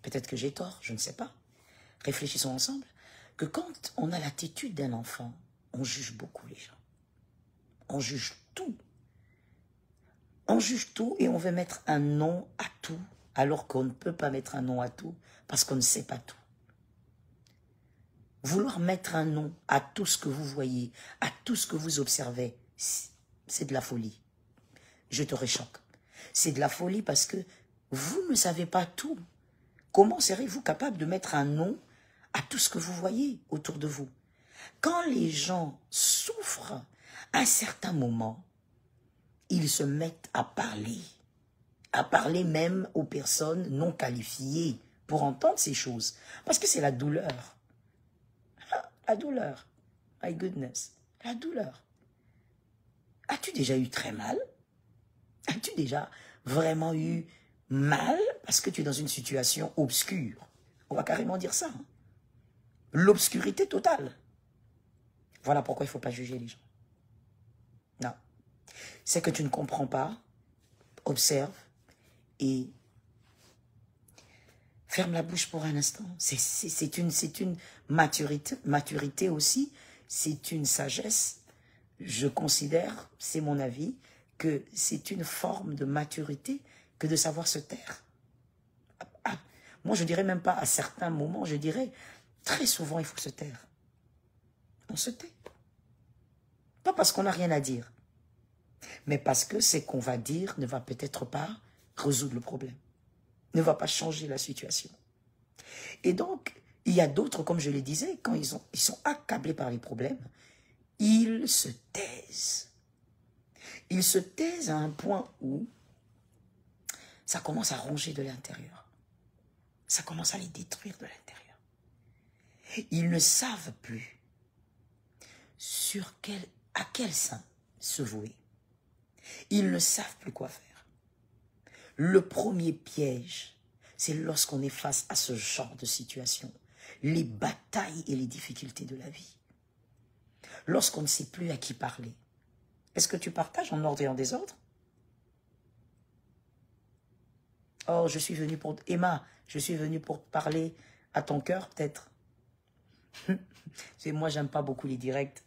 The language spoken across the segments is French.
peut-être que j'ai tort, je ne sais pas. Réfléchissons ensemble, que quand on a l'attitude d'un enfant, on juge beaucoup les gens. On juge tout. On juge tout et on veut mettre un nom à tout, alors qu'on ne peut pas mettre un nom à tout, parce qu'on ne sait pas tout. Vouloir mettre un nom à tout ce que vous voyez, à tout ce que vous observez, c'est de la folie. Je te réchoque. C'est de la folie parce que vous ne savez pas tout. Comment serez-vous capable de mettre un nom à tout ce que vous voyez autour de vous? Quand les gens souffrent, à un certain moment, ils se mettent à parler même aux personnes non qualifiées pour entendre ces choses. Parce que c'est la douleur. La douleur. My goodness. La douleur. As-tu déjà eu très mal? As-tu déjà vraiment eu mal parce que tu es dans une situation obscure? On va carrément dire ça. Hein? L'obscurité totale. Voilà pourquoi il ne faut pas juger les gens. Non. C'est que tu ne comprends pas, observe et ferme la bouche pour un instant. C'est une maturité aussi, c'est une sagesse. Je considère, c'est mon avis, que c'est une forme de maturité que de savoir se taire. Moi, je dirais même pas à certains moments, je dirais très souvent, il faut se taire. On se tait. Pas parce qu'on n'a rien à dire, mais parce que ce qu'on va dire ne va peut-être pas résoudre le problème, ne va pas changer la situation. Et donc, il y a d'autres, comme je le disais, quand ils sont accablés par les problèmes, ils se taisent. Ils se taisent à un point où ça commence à ronger de l'intérieur. Ça commence à les détruire de l'intérieur. Ils ne savent plus à quel sein se vouer. Ils ne savent plus quoi faire. Le premier piège, c'est lorsqu'on est face à ce genre de situation, les batailles et les difficultés de la vie. Lorsqu'on ne sait plus à qui parler. Est-ce que tu partages en ordre et en désordre? Oh, je suis venu pour... Emma, je suis venu pour parler à ton cœur, peut-être. Moi, j'aime pas beaucoup les directs.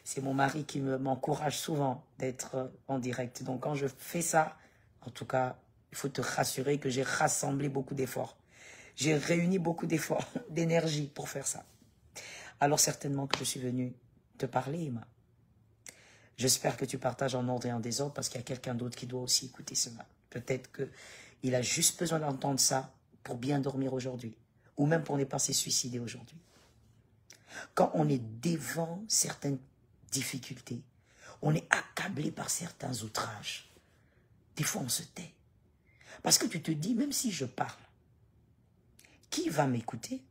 C'est mon mari qui m'encourage souvent d'être en direct. Donc, quand je fais ça, en tout cas, il faut te rassurer que j'ai rassemblé beaucoup d'efforts. J'ai réuni beaucoup d'efforts, d'énergie pour faire ça. Alors, certainement que je suis venu te parler, Emma. J'espère que tu partages en ordre et en désordre parce qu'il y a quelqu'un d'autre qui doit aussi écouter cela. Peut-être qu'il a juste besoin d'entendre ça pour bien dormir aujourd'hui. Ou même pour ne pas se suicider aujourd'hui. Quand on est devant certaines difficultés, on est accablé par certains outrages. Des fois, on se tait. Parce que tu te dis, même si je parle, qui va m'écouter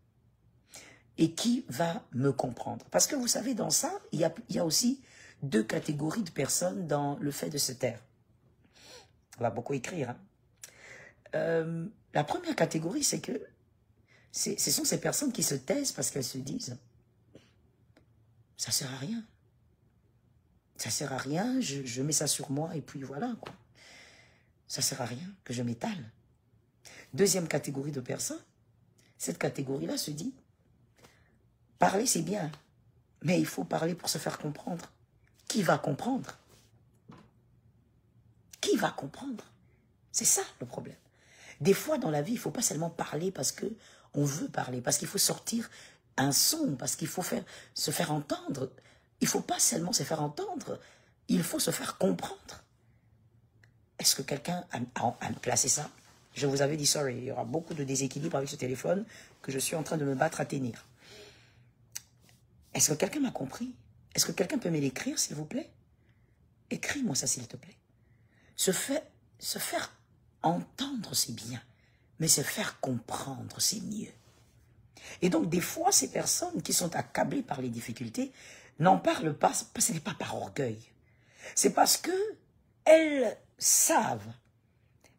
et qui va me comprendre? Parce que vous savez, dans ça, il y a aussi deux catégories de personnes dans le fait de se taire. On va beaucoup écrire. Hein. La première catégorie, c'est que ce sont ces personnes qui se taisent parce qu'elles se disent « ça sert à rien. Ça sert à rien, je mets ça sur moi et puis voilà. Quoi. Ça sert à rien que je m'étale. » Deuxième catégorie de personnes, cette catégorie-là se dit « parler c'est bien, mais il faut parler pour se faire comprendre. » Qui va comprendre? Qui va comprendre? C'est ça le problème. Des fois dans la vie, il ne faut pas seulement parler parce qu'on veut parler, parce qu'il faut sortir un son, parce qu'il faut se faire entendre. Il ne faut pas seulement se faire entendre, il faut se faire comprendre. Est-ce que quelqu'un a placé ça? Je vous avais dit, sorry, il y aura beaucoup de déséquilibre avec ce téléphone que je suis en train de me battre à tenir. Est-ce que quelqu'un m'a compris? Est-ce que quelqu'un peut me l'écrire, s'il vous plaît? Écris-moi ça, s'il te plaît. Se faire entendre, c'est bien. Mais se faire comprendre, c'est mieux. Et donc, des fois, ces personnes qui sont accablées par les difficultés n'en parlent pas, ce n'est pas par orgueil. C'est parce qu'elles savent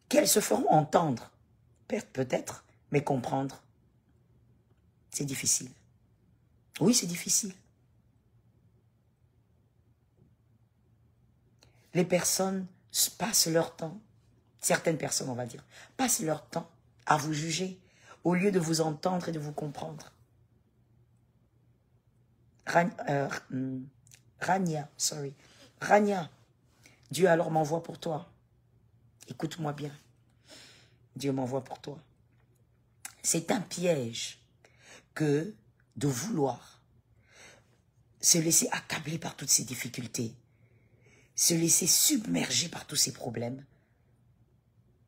qu'elles se feront entendre. Peut-être, mais comprendre, c'est difficile. Oui, c'est difficile. Les personnes passent leur temps, certaines personnes, on va dire, passent leur temps à vous juger au lieu de vous entendre et de vous comprendre. Rania, Dieu alors m'envoie pour toi. Écoute-moi bien. Dieu m'envoie pour toi. C'est un piège que de vouloir se laisser accabler par toutes ces difficultés, se laisser submerger par tous ces problèmes,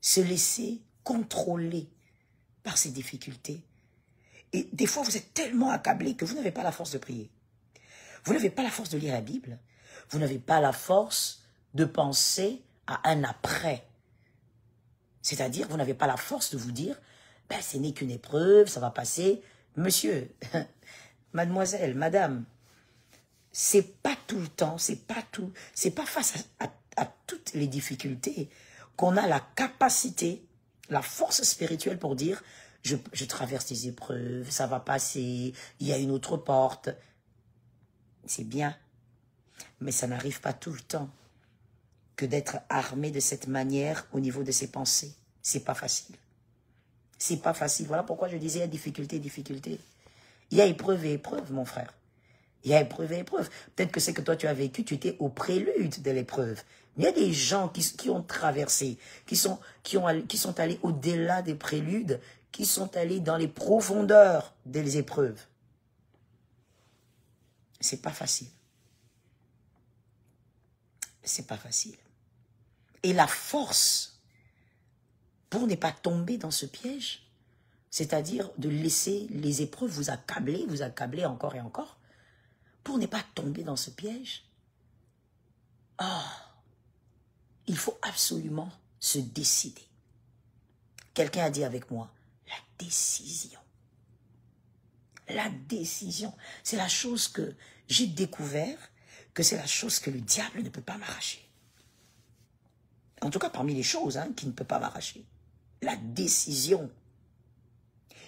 se laisser contrôler par ces difficultés. Et des fois, vous êtes tellement accablé que vous n'avez pas la force de prier. Vous n'avez pas la force de lire la Bible. Vous n'avez pas la force de penser à un après. C'est-à-dire, vous n'avez pas la force de vous dire, ben, ce n'est qu'une épreuve, ça va passer. Monsieur, mademoiselle, madame, c'est pas tout le temps, c'est pas face à toutes les difficultés qu'on a la capacité, la force spirituelle pour dire, je traverse des épreuves, ça va passer, il y a une autre porte. C'est bien, mais ça n'arrive pas tout le temps que d'être armé de cette manière au niveau de ses pensées. C'est pas facile. C'est pas facile. Voilà pourquoi je disais, il y a difficulté, difficulté. Il y a épreuve et épreuve, mon frère. Il y a épreuve et épreuve. Peut-être que c'est que toi tu as vécu, tu étais au prélude de l'épreuve. Il y a des gens qui ont traversé, qui sont allés au-delà des préludes, qui sont allés dans les profondeurs des épreuves. C'est pas facile. C'est pas facile. Et la force pour ne pas tomber dans ce piège, c'est-à-dire de laisser les épreuves vous accabler encore et encore, pour ne pas tomber dans ce piège, il faut absolument se décider. Quelqu'un a dit avec moi, la décision. La décision, c'est la chose que j'ai découvert, que c'est la chose que le diable ne peut pas m'arracher. En tout cas, parmi les choses qui ne peut pas m'arracher. La décision.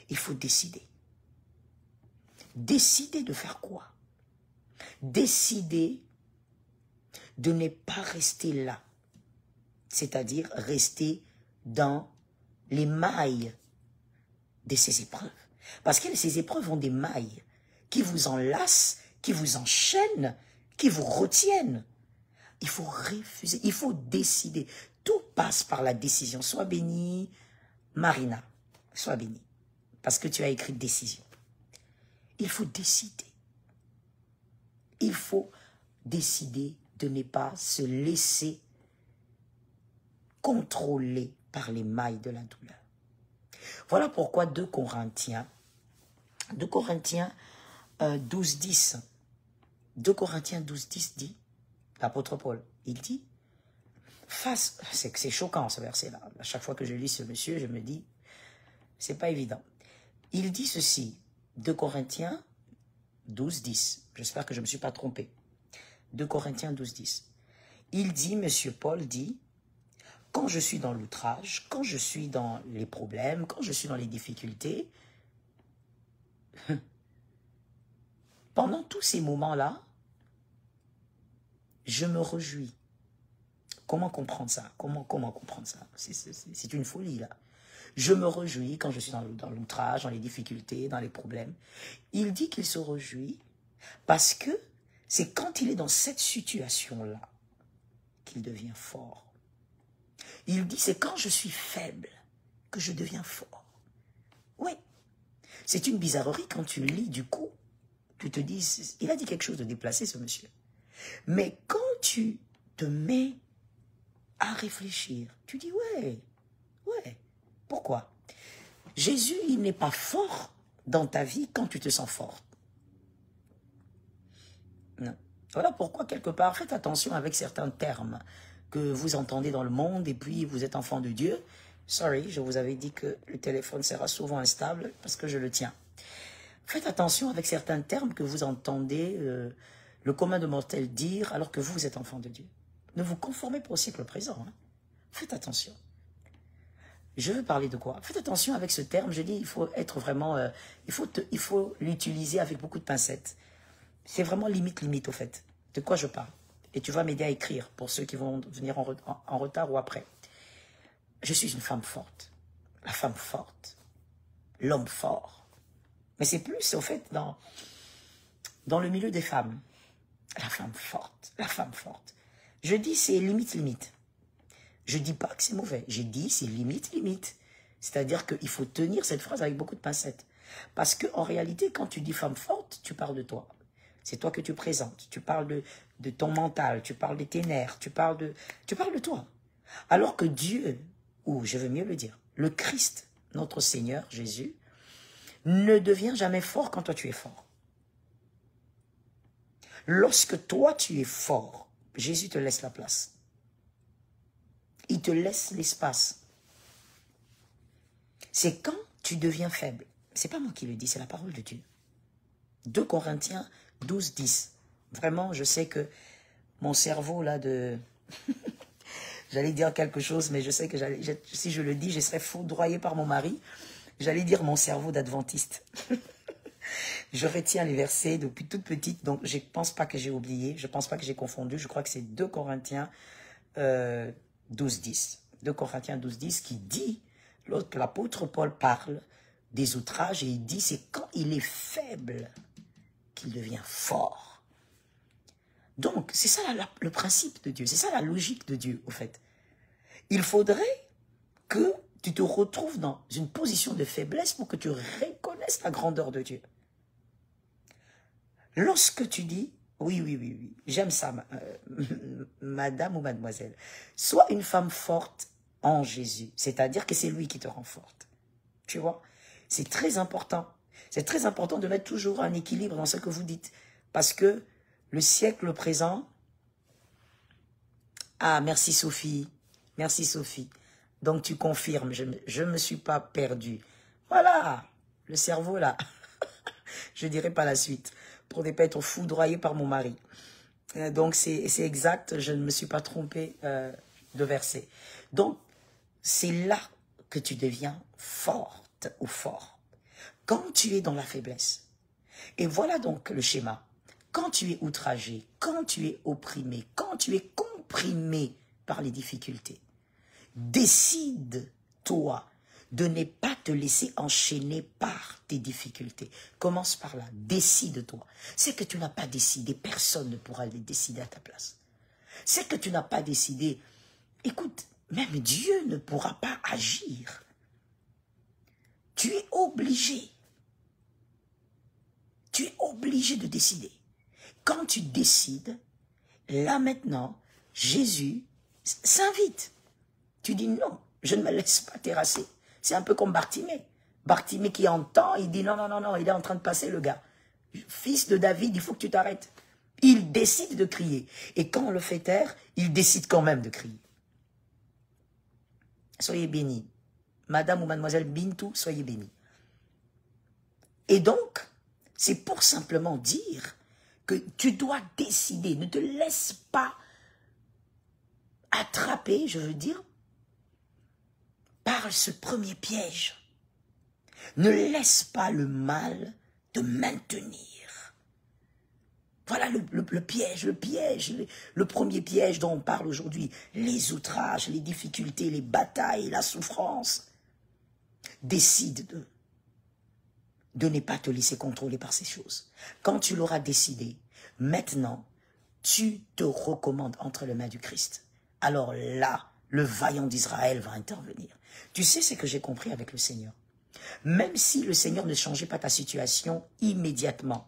Il faut décider. Décider de faire quoi? Décider de ne pas rester là. C'est-à-dire rester dans les mailles de ces épreuves. Parce que ces épreuves ont des mailles qui vous enlacent, qui vous enchaînent, qui vous retiennent. Il faut refuser, il faut décider. Tout passe par la décision. Sois bénie, Marina, sois bénie. Parce que tu as écrit décision. Il faut décider. Il faut décider de ne pas se laisser contrôler par les mailles de la douleur. Voilà pourquoi 2 Corinthiens 12:10, 2 Corinthiens 12:10 dit, l'apôtre Paul, il dit, c'est choquant ce verset-là. À chaque fois que je lis ce monsieur, je me dis, c'est pas évident. Il dit ceci, 2 Corinthiens 12:10, j'espère que je ne me suis pas trompé. 2 Corinthiens 12:10. Il dit, monsieur Paul dit, quand je suis dans l'outrage, quand je suis dans les problèmes, quand je suis dans les difficultés, pendant tous ces moments-là, je me réjouis. Comment comprendre ça? Comment comprendre ça? C'est une folie, là. Je me réjouis quand je suis dans l'outrage, dans les difficultés, dans les problèmes. Il dit qu'il se réjouit parce que c'est quand il est dans cette situation-là qu'il devient fort. Il dit, c'est quand je suis faible que je deviens fort. Oui. C'est une bizarrerie quand tu lis du coup. Tu te dis, il a dit quelque chose de déplacé, ce monsieur. Mais quand tu te mets à réfléchir, tu dis, ouais. Pourquoi? Jésus, il n'est pas fort dans ta vie quand tu te sens forte. Non. Voilà pourquoi, quelque part, faites attention avec certains termes que vous entendez dans le monde et puis vous êtes enfant de Dieu. Sorry, je vous avais dit que le téléphone sera souvent instable parce que je le tiens. Faites attention avec certains termes que vous entendez le commun de mortels dire alors que vous êtes enfant de Dieu. Ne vous conformez pas au siècle présent. Faites attention. Je veux parler de quoi? Faites attention avec ce terme. Je dis, il faut être vraiment... il faut l'utiliser avec beaucoup de pincettes. C'est vraiment limite au fait. De quoi je parle? Et tu vas m'aider à écrire pour ceux qui vont venir en retard ou après. Je suis une femme forte. La femme forte. l'homme fort. Mais c'est plus, au fait, dans le milieu des femmes. La femme forte, la femme forte. Je dis c'est limite. Je dis pas que c'est mauvais. Je dis c'est limite. C'est-à-dire qu'il faut tenir cette phrase avec beaucoup de pincettes. Parce qu'en réalité, quand tu dis femme forte, tu parles de toi. C'est toi que tu présentes. Tu parles de ton mental, tu parles de tes nerfs, tu parles de toi. Alors que Dieu, ou je veux mieux le dire, le Christ, notre Seigneur, Jésus, ne devient jamais fort quand toi tu es fort. Lorsque toi tu es fort, Jésus te laisse la place. Il te laisse l'espace. C'est quand tu deviens faible. C'est pas moi qui le dis, c'est la parole de Dieu. 2 Corinthiens 12, 10. Vraiment, je sais que mon cerveau là de... J'allais dire quelque chose, mais je sais que si je le dis, je serais foudroyé par mon mari. J'allais dire mon cerveau d'adventiste. Je retiens les versets depuis toute petite, donc je ne pense pas que j'ai oublié, je ne pense pas que j'ai confondu. Je crois que c'est 2 Corinthiens 12, 10. 2 Corinthiens 12, 10 qui dit, lorsque l'apôtre Paul parle des outrages, et il dit, c'est quand il est faible qu'il devient fort. Donc, c'est ça le principe de Dieu, c'est ça la logique de Dieu, au fait. Il faudrait que tu te retrouves dans une position de faiblesse pour que tu reconnaisses la grandeur de Dieu. Lorsque tu dis, oui, j'aime ça, madame ou mademoiselle, sois une femme forte en Jésus, c'est-à-dire que c'est lui qui te rend forte. Tu vois, c'est très important. C'est très important de mettre toujours un équilibre dans ce que vous dites. Parce que le siècle présent... Ah, merci Sophie. Merci Sophie. Donc tu confirmes, je ne me suis pas perdue. Voilà, le cerveau là. Je ne dirai pas la suite. Pour ne pas être foudroyé par mon mari. Donc c'est exact, je ne me suis pas trompée de verset. Donc c'est là que tu deviens forte ou fort. Quand tu es dans la faiblesse. Et voilà donc le schéma. Quand tu es outragé, quand tu es opprimé, quand tu es comprimé par les difficultés, décide-toi de ne pas te laisser enchaîner par tes difficultés. Commence par là, décide-toi. C'est que tu n'as pas décidé, personne ne pourra les décider à ta place. C'est que tu n'as pas décidé, écoute, même Dieu ne pourra pas agir. Tu es obligé. Tu es obligé de décider. Quand tu décides, là maintenant, Jésus s'invite. Tu dis non, je ne me laisse pas terrasser. C'est un peu comme Bartimée. Bartimée qui entend, il dit non, il est en train de passer le gars. Fils de David, il faut que tu t'arrêtes. Il décide de crier. Et quand on le fait taire, il décide quand même de crier. Soyez bénis. Madame ou mademoiselle Bintou, soyez bénis. Et donc, c'est pour simplement dire que tu dois décider. Ne te laisse pas attraper, je veux dire, par ce premier piège. Ne laisse pas le mal te maintenir. Voilà le piège, le premier piège dont on parle aujourd'hui. Les outrages, les difficultés, les batailles, la souffrance. Décide de ne pas te laisser contrôler par ces choses. Quand tu l'auras décidé, maintenant, tu te recommandes entre les mains du Christ. Alors là, le vaillant d'Israël va intervenir. Tu sais ce que j'ai compris avec le Seigneur. Même si le Seigneur ne changeait pas ta situation immédiatement,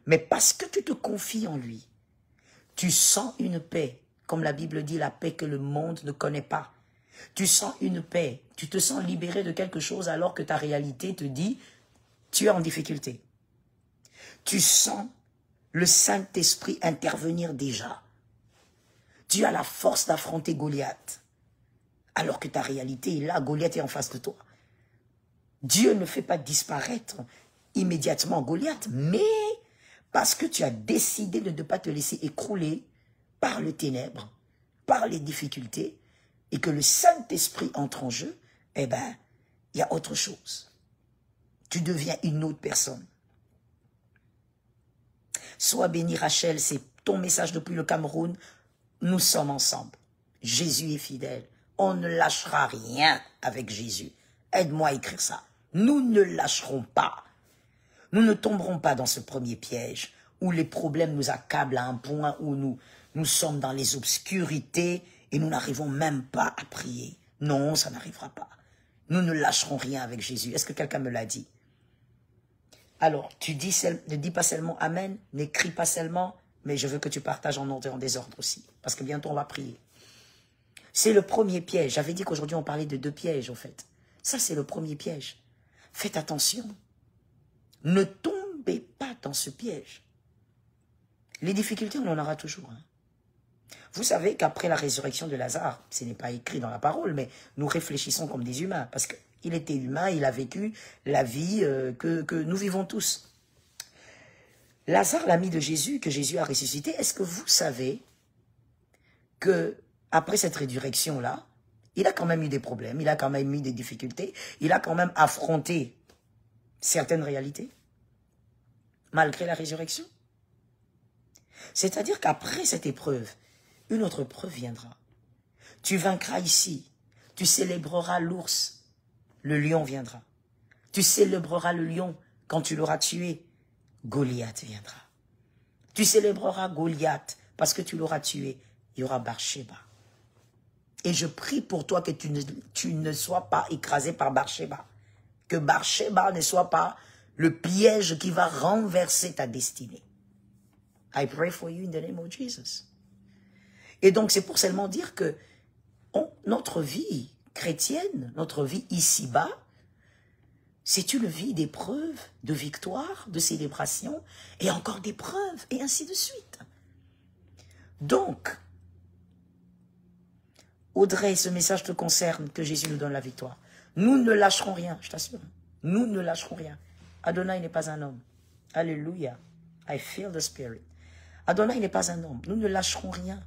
mais parce que tu te confies en lui, tu sens une paix, comme la Bible dit, la paix que le monde ne connaît pas. Tu sens une paix, tu te sens libéré de quelque chose alors que ta réalité te dit, tu es en difficulté. Tu sens le Saint-Esprit intervenir déjà. Tu as la force d'affronter Goliath. Alors que ta réalité est là, Goliath est en face de toi. Dieu ne fait pas disparaître immédiatement Goliath, mais parce que tu as décidé de ne pas te laisser écrouler par les ténèbres, par les difficultés, et que le Saint-Esprit entre en jeu, eh bien, il y a autre chose. Tu deviens une autre personne. Sois béni Rachel, c'est ton message depuis le Cameroun. Nous sommes ensemble. Jésus est fidèle. On ne lâchera rien avec Jésus. Aide-moi à écrire ça. Nous ne lâcherons pas. Nous ne tomberons pas dans ce premier piège où les problèmes nous accablent à un point où nous sommes dans les obscurités et nous n'arrivons même pas à prier. Non, ça n'arrivera pas. Nous ne lâcherons rien avec Jésus. Est-ce que quelqu'un me l'a dit? Alors, ne dis pas seulement Amen, n'écris pas seulement, mais je veux que tu partages en ordre et en désordre aussi, parce que bientôt on va prier. C'est le premier piège. J'avais dit qu'aujourd'hui on parlait de 2 pièges, en fait. Ça, c'est le premier piège. Faites attention. Ne tombez pas dans ce piège. Les difficultés, on en aura toujours. Hein. Vous savez qu'après la résurrection de Lazare, ce n'est pas écrit dans la parole, mais nous réfléchissons comme des humains, parce qu'il était humain, il a vécu la vie que nous vivons tous. Lazare, l'ami de Jésus, que Jésus a ressuscité, est-ce que vous savez que après cette résurrection-là, il a quand même eu des problèmes, il a quand même eu des difficultés, il a quand même affronté certaines réalités, malgré la résurrection. C'est-à-dire qu'après cette épreuve, une autre preuve viendra. Tu vaincras ici, tu célébreras l'ours, le lion viendra. Tu célébreras le lion quand tu l'auras tué, Goliath viendra. Tu célébreras Goliath parce que tu l'auras tué, il y aura Bar-Shéba. Et je prie pour toi que tu ne sois pas écrasé par Bar-Shéba. Que Bar-Shéba ne soit pas le piège qui va renverser ta destinée. I pray for you in the name of Jesus. Et donc, c'est pour seulement dire que notre vie chrétienne, notre vie ici-bas, c'est une vie d'épreuves, de victoires, de célébrations, et encore d'épreuves, et ainsi de suite. Donc, Audrey, ce message te concerne, que Jésus nous donne la victoire. Nous ne lâcherons rien, je t'assure. Nous ne lâcherons rien. Adonai n'est pas un homme. Alléluia. I feel the spirit. Adonai n'est pas un homme. Nous ne lâcherons rien.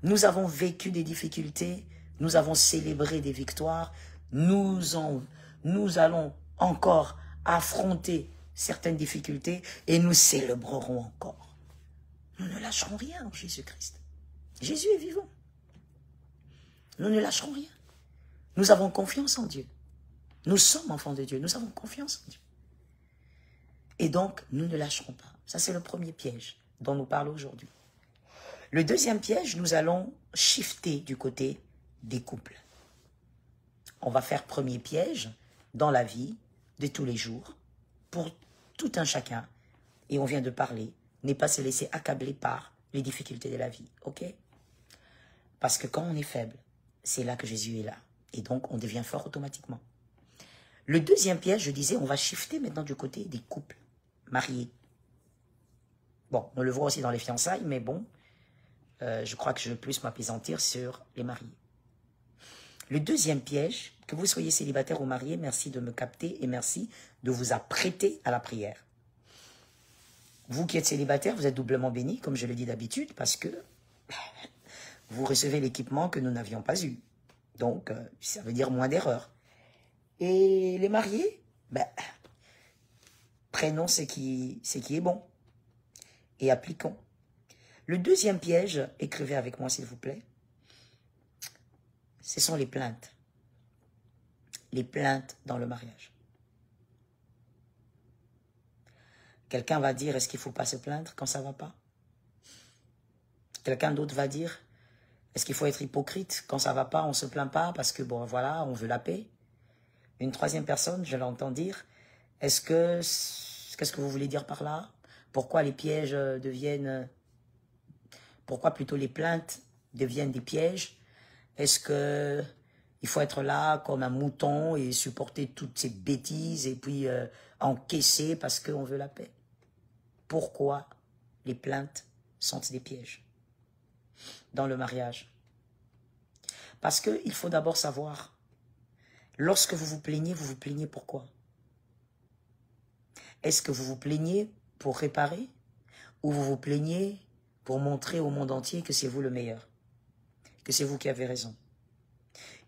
Nous avons vécu des difficultés. Nous avons célébré des victoires. Nous allons encore affronter certaines difficultés et nous célébrerons encore. Nous ne lâcherons rien en Jésus-Christ. Jésus est vivant. Nous ne lâcherons rien. Nous avons confiance en Dieu. Nous sommes enfants de Dieu. Nous avons confiance en Dieu. Et donc, nous ne lâcherons pas. Ça, c'est le premier piège dont nous parlons aujourd'hui. Le deuxième piège, nous allons shifter du côté des couples. On va faire premier piège dans la vie de tous les jours pour tout un chacun. Et on vient de parler, n'est pas se laisser accabler par les difficultés de la vie. Ok? Parce que quand on est faible, c'est là que Jésus est là. Et donc, on devient fort automatiquement. Le deuxième piège, je disais, on va shifter maintenant du côté des couples mariés. Bon, on le voit aussi dans les fiançailles, mais bon, je crois que je vais plus m'apaisantir sur les mariés. Le deuxième piège, que vous soyez célibataire ou marié, merci de me capter et merci de vous apprêter à la prière. Vous qui êtes célibataire, vous êtes doublement bénis, comme je le dis d'habitude, parce que vous recevez l'équipement que nous n'avions pas eu. Donc, ça veut dire moins d'erreurs. Et les mariés, prenons ce qui est bon et appliquons. Le deuxième piège, écrivez avec moi s'il vous plaît, ce sont les plaintes. Les plaintes dans le mariage. Quelqu'un va dire, est-ce qu'il ne faut pas se plaindre quand ça ne va pas? Quelqu'un d'autre va dire, est-ce qu'il faut être hypocrite quand ça ne va pas, on ne se plaint pas parce que, bon, voilà, on veut la paix? Une troisième personne, je l'entends dire, qu'est-ce que vous voulez dire par là? Pourquoi les pièges deviennent... Pourquoi plutôt les plaintes deviennent des pièges? Est-ce qu'il faut être là comme un mouton et supporter toutes ces bêtises et puis encaisser parce qu'on veut la paix? Pourquoi les plaintes sont des pièges dans le mariage? Parce qu'il faut d'abord savoir, lorsque vous vous plaignez pourquoi? Est-ce que vous vous plaignez pour réparer ou vous vous plaignez pour montrer au monde entier que c'est vous le meilleur, que c'est vous qui avez raison,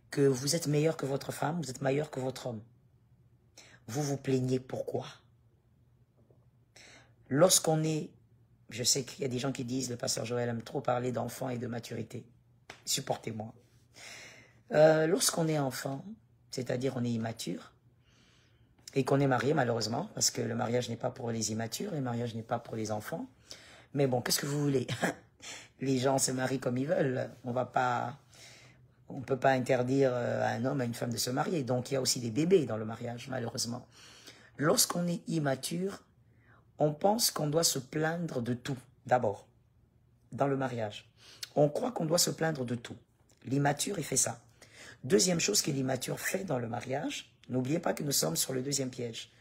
que vous êtes meilleur que votre femme, vous êtes meilleur que votre homme? Vous vous plaignez pourquoi? Lorsqu'on est... Je sais qu'il y a des gens qui disent, le pasteur Joël aime trop parler d'enfants et de maturité. Supportez-moi. Lorsqu'on est enfant, c'est-à-dire on est immature, et qu'on est marié malheureusement, parce que le mariage n'est pas pour les immatures, le mariage n'est pas pour les enfants. Mais bon, qu'est-ce que vous voulez? Les gens se marient comme ils veulent. On ne peut pas interdire à un homme, à une femme de se marier. Donc il y a aussi des bébés dans le mariage, malheureusement. Lorsqu'on est immature, on pense qu'on doit se plaindre de tout, d'abord, dans le mariage. On croit qu'on doit se plaindre de tout. L'immature, il fait ça. Deuxième chose que l'immature fait dans le mariage, n'oubliez pas que nous sommes sur le deuxième piège.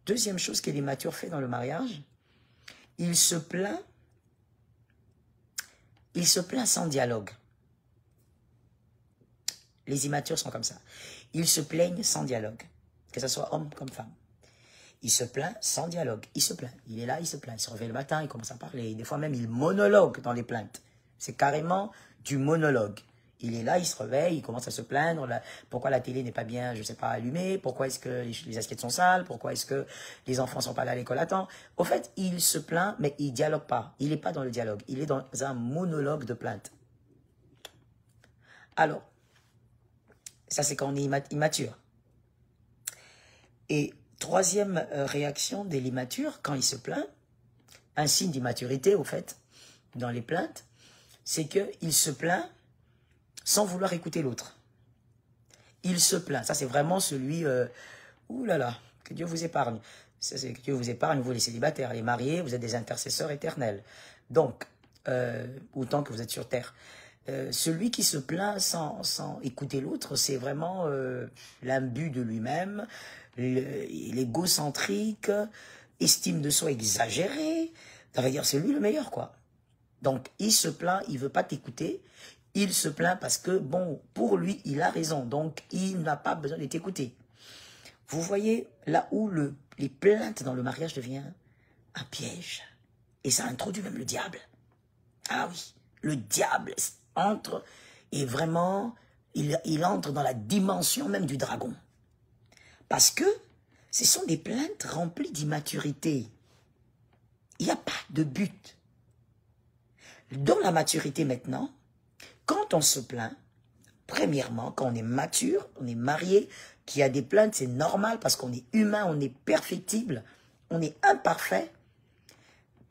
Deuxième chose que l'immature fait dans le mariage, il se plaint sans dialogue. Les immatures sont comme ça. Ils se plaignent sans dialogue, que ce soit homme comme femme. Il se plaint sans dialogue. Il se plaint. Il est là, il se plaint. Il se réveille le matin, il commence à parler. Des fois même, il monologue dans les plaintes. C'est carrément du monologue. Il est là, il se réveille, il commence à se plaindre. Pourquoi la télé n'est pas bien, je ne sais pas, allumée? Pourquoi est-ce que les assiettes sont sales? Pourquoi est-ce que les enfants ne sont pas là à l'école à temps? Au fait, il se plaint, mais il ne dialogue pas. Il n'est pas dans le dialogue. Il est dans un monologue de plainte. Alors, ça c'est quand on est immature. Et troisième réaction de l'immature, quand il se plaint, un signe d'immaturité au fait, dans les plaintes, c'est qu'il se plaint sans vouloir écouter l'autre. Il se plaint. Ça, c'est vraiment celui... ouh là là, que Dieu vous épargne. Ça, que Dieu vous épargne, vous les célibataires, les mariés, vous êtes des intercesseurs éternels. Donc, autant que vous êtes sur terre. Celui qui se plaint sans écouter l'autre, c'est vraiment l'imbu de lui-même, l'égocentrique, estime de soi exagérée. Ça veut dire, c'est lui le meilleur, quoi. Donc, il se plaint, il ne veut pas t'écouter. Il se plaint parce que, bon, pour lui, il a raison. Donc, il n'a pas besoin de t'écouter. Vous voyez là où les plaintes dans le mariage deviennent un piège. Et ça introduit même le diable. Ah oui, le diable entre et vraiment, il entre dans la dimension même du dragon. Parce que ce sont des plaintes remplies d'immaturité. Il n'y a pas de but. Dans la maturité maintenant, quand on se plaint, premièrement, quand on est mature, on est marié, qu'il y a des plaintes, c'est normal parce qu'on est humain, on est perfectible, on est imparfait.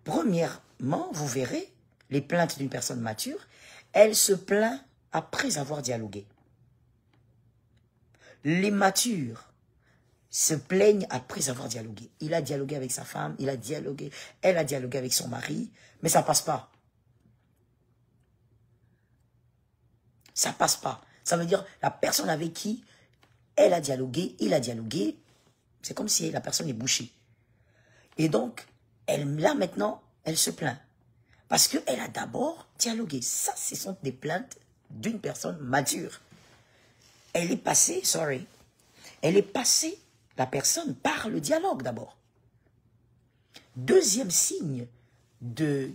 Premièrement, vous verrez, les plaintes d'une personne mature, elle se plaint après avoir dialogué. Les matures se plaignent après avoir dialogué. Il a dialogué avec sa femme, elle a dialogué avec son mari, mais ça ne passe pas. Ça ne passe pas. Ça veut dire la personne avec qui elle a dialogué, il a dialogué, c'est comme si la personne est bouchée. Et donc, là maintenant, elle se plaint. Parce qu'elle a d'abord dialogué. Ça, ce sont des plaintes d'une personne mature. Elle est passée, la personne, par le dialogue d'abord. Deuxième signe des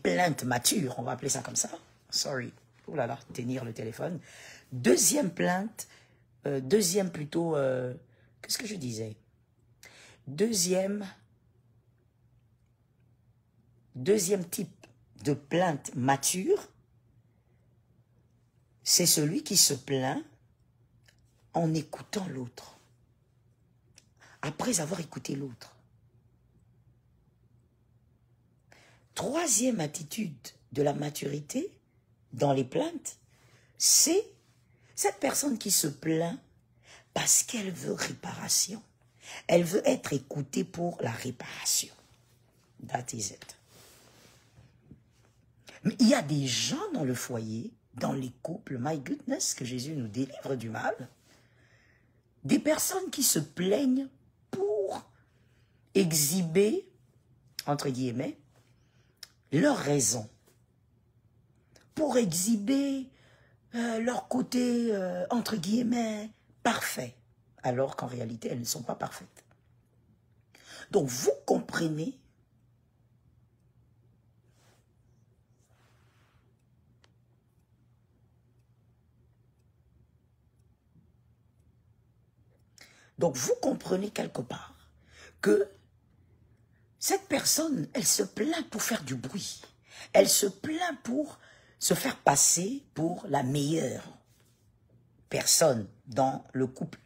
plaintes matures, on va appeler ça comme ça. Oh là là, tenir le téléphone. Deuxième plainte, qu'est-ce que je disais? Deuxième type de plainte mature, c'est celui qui se plaint en écoutant l'autre. Après avoir écouté l'autre. Troisième attitude de la maturité dans les plaintes, c'est cette personne qui se plaint parce qu'elle veut réparation. Elle veut être écoutée pour la réparation. That is it. Mais il y a des gens dans le foyer, dans les couples, my goodness, que Jésus nous délivre du mal. Des personnes qui se plaignent pour exhiber, entre guillemets, leurs raisons. Pour exhiber leur côté, entre guillemets, parfait. Alors qu'en réalité, elles ne sont pas parfaites. Donc, vous comprenez quelque part que cette personne, elle se plaint pour faire du bruit. Elle se plaint pour se faire passer pour la meilleure personne dans le couple.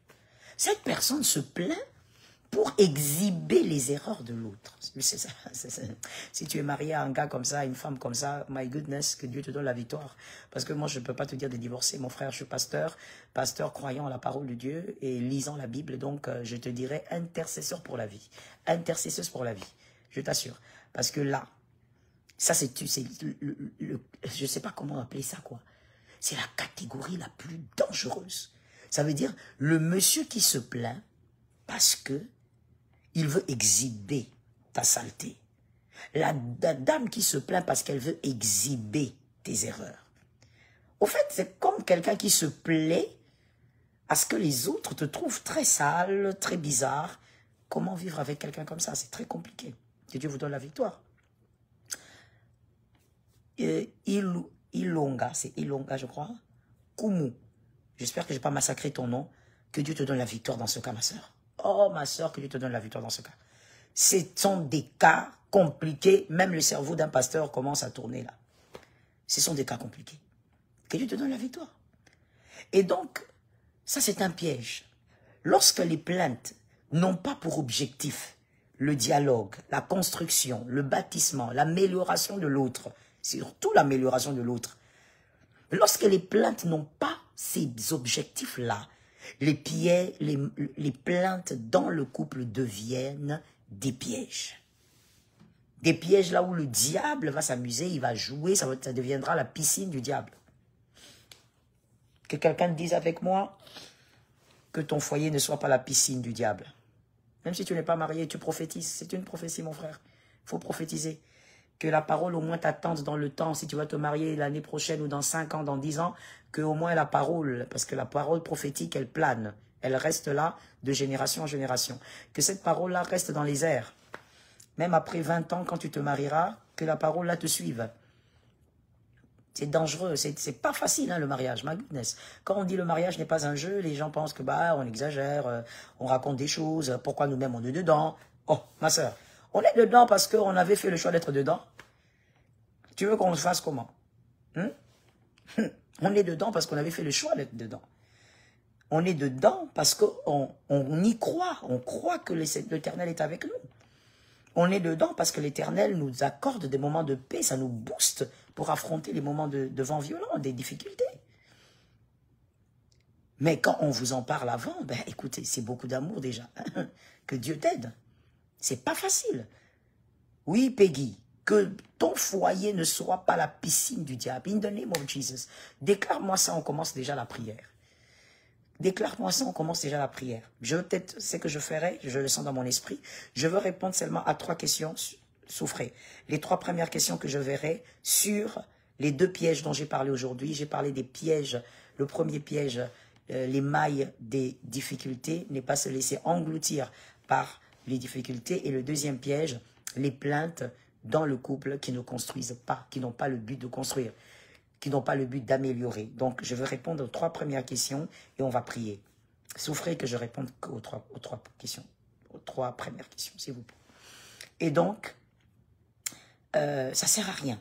Cette personne se plaint pour exhiber les erreurs de l'autre. C'est ça. Si tu es marié à un gars comme ça, à une femme comme ça, my goodness, que Dieu te donne la victoire. Parce que moi, je ne peux pas te dire de divorcer. Mon frère, je suis pasteur croyant à la parole de Dieu et lisant la Bible. Donc, je te dirais intercesseur pour la vie. Intercesseuse pour la vie. Je t'assure. Parce que là, ça, je ne sais pas comment appeler ça, quoi. C'est la catégorie la plus dangereuse. Ça veut dire le monsieur qui se plaint parce que il veut exhiber ta saleté. La dame qui se plaint parce qu'elle veut exhiber tes erreurs. Au fait, c'est comme quelqu'un qui se plaît à ce que les autres te trouvent très sale, très bizarre. Comment vivre avec quelqu'un comme ça? C'est très compliqué. Que Dieu vous donne la victoire. Ilonga, c'est Ilonga, je crois. Kumu. J'espère que je n'ai pas massacré ton nom. Que Dieu te donne la victoire dans ce cas, ma soeur. Oh, ma soeur, que Dieu te donne la victoire dans ce cas. Ce sont des cas compliqués. Même le cerveau d'un pasteur commence à tourner là. Ce sont des cas compliqués. Que Dieu te donne la victoire. Et donc, ça c'est un piège. Lorsque les plaintes n'ont pas pour objectif le dialogue, la construction, le bâtissement, l'amélioration de l'autre, surtout l'amélioration de l'autre, lorsque les plaintes n'ont pas ces objectifs-là, les plaintes dans le couple deviennent des pièges. Des pièges là où le diable va s'amuser, il va jouer, ça deviendra la piscine du diable. Que quelqu'un dise avec moi que ton foyer ne soit pas la piscine du diable. Même si tu n'es pas marié, tu prophétises. C'est une prophétie, mon frère. Il faut prophétiser. Que la parole au moins t'attende dans le temps. Si tu vas te marier l'année prochaine ou dans 5 ans, dans 10 ans, que au moins la parole, parce que la parole prophétique, elle plane. Elle reste là de génération en génération. Que cette parole-là reste dans les airs. Même après 20 ans, quand tu te marieras, que la parole-là te suive. C'est dangereux, c'est pas facile hein, le mariage, my goodness. Quand on dit le mariage n'est pas un jeu, les gens pensent que bah on exagère, on raconte des choses, pourquoi nous-mêmes on est dedans. Oh, ma soeur, on est dedans parce qu'on avait fait le choix d'être dedans. Tu veux qu'on le fasse comment? On est dedans parce qu'on avait fait le choix d'être dedans. On est dedans parce qu'on y croit, on croit que l'Éternel est avec nous. On est dedans parce que l'Éternel nous accorde des moments de paix, ça nous booste pour affronter les moments de vent violent, des difficultés. Mais quand on vous en parle avant, ben écoutez, c'est beaucoup d'amour déjà. Que Dieu t'aide. C'est pas facile. Oui, Peggy, que ton foyer ne soit pas la piscine du diable. In the name of Jesus. Déclare-moi ça, on commence déjà la prière. Déclare-moi ça, on commence déjà la prière. Peut-être, ce que je ferai, je le sens dans mon esprit. Je veux répondre seulement à 3 questions, souffrez. Les 3 premières questions que je verrai sur les 2 pièges dont j'ai parlé aujourd'hui. J'ai parlé des pièges. Le premier piège, les mailles des difficultés, n'est pas se laisser engloutir par les difficultés. Et le deuxième piège, les plaintes dans le couple qui ne construisent pas, qui n'ont pas le but de construire, qui n'ont pas le but d'améliorer. Donc, je vais répondre aux 3 premières questions et on va prier. Souffrez que je réponde aux 3 questions, aux 3 premières questions, s'il vous plaît. Et donc, ça sert à rien.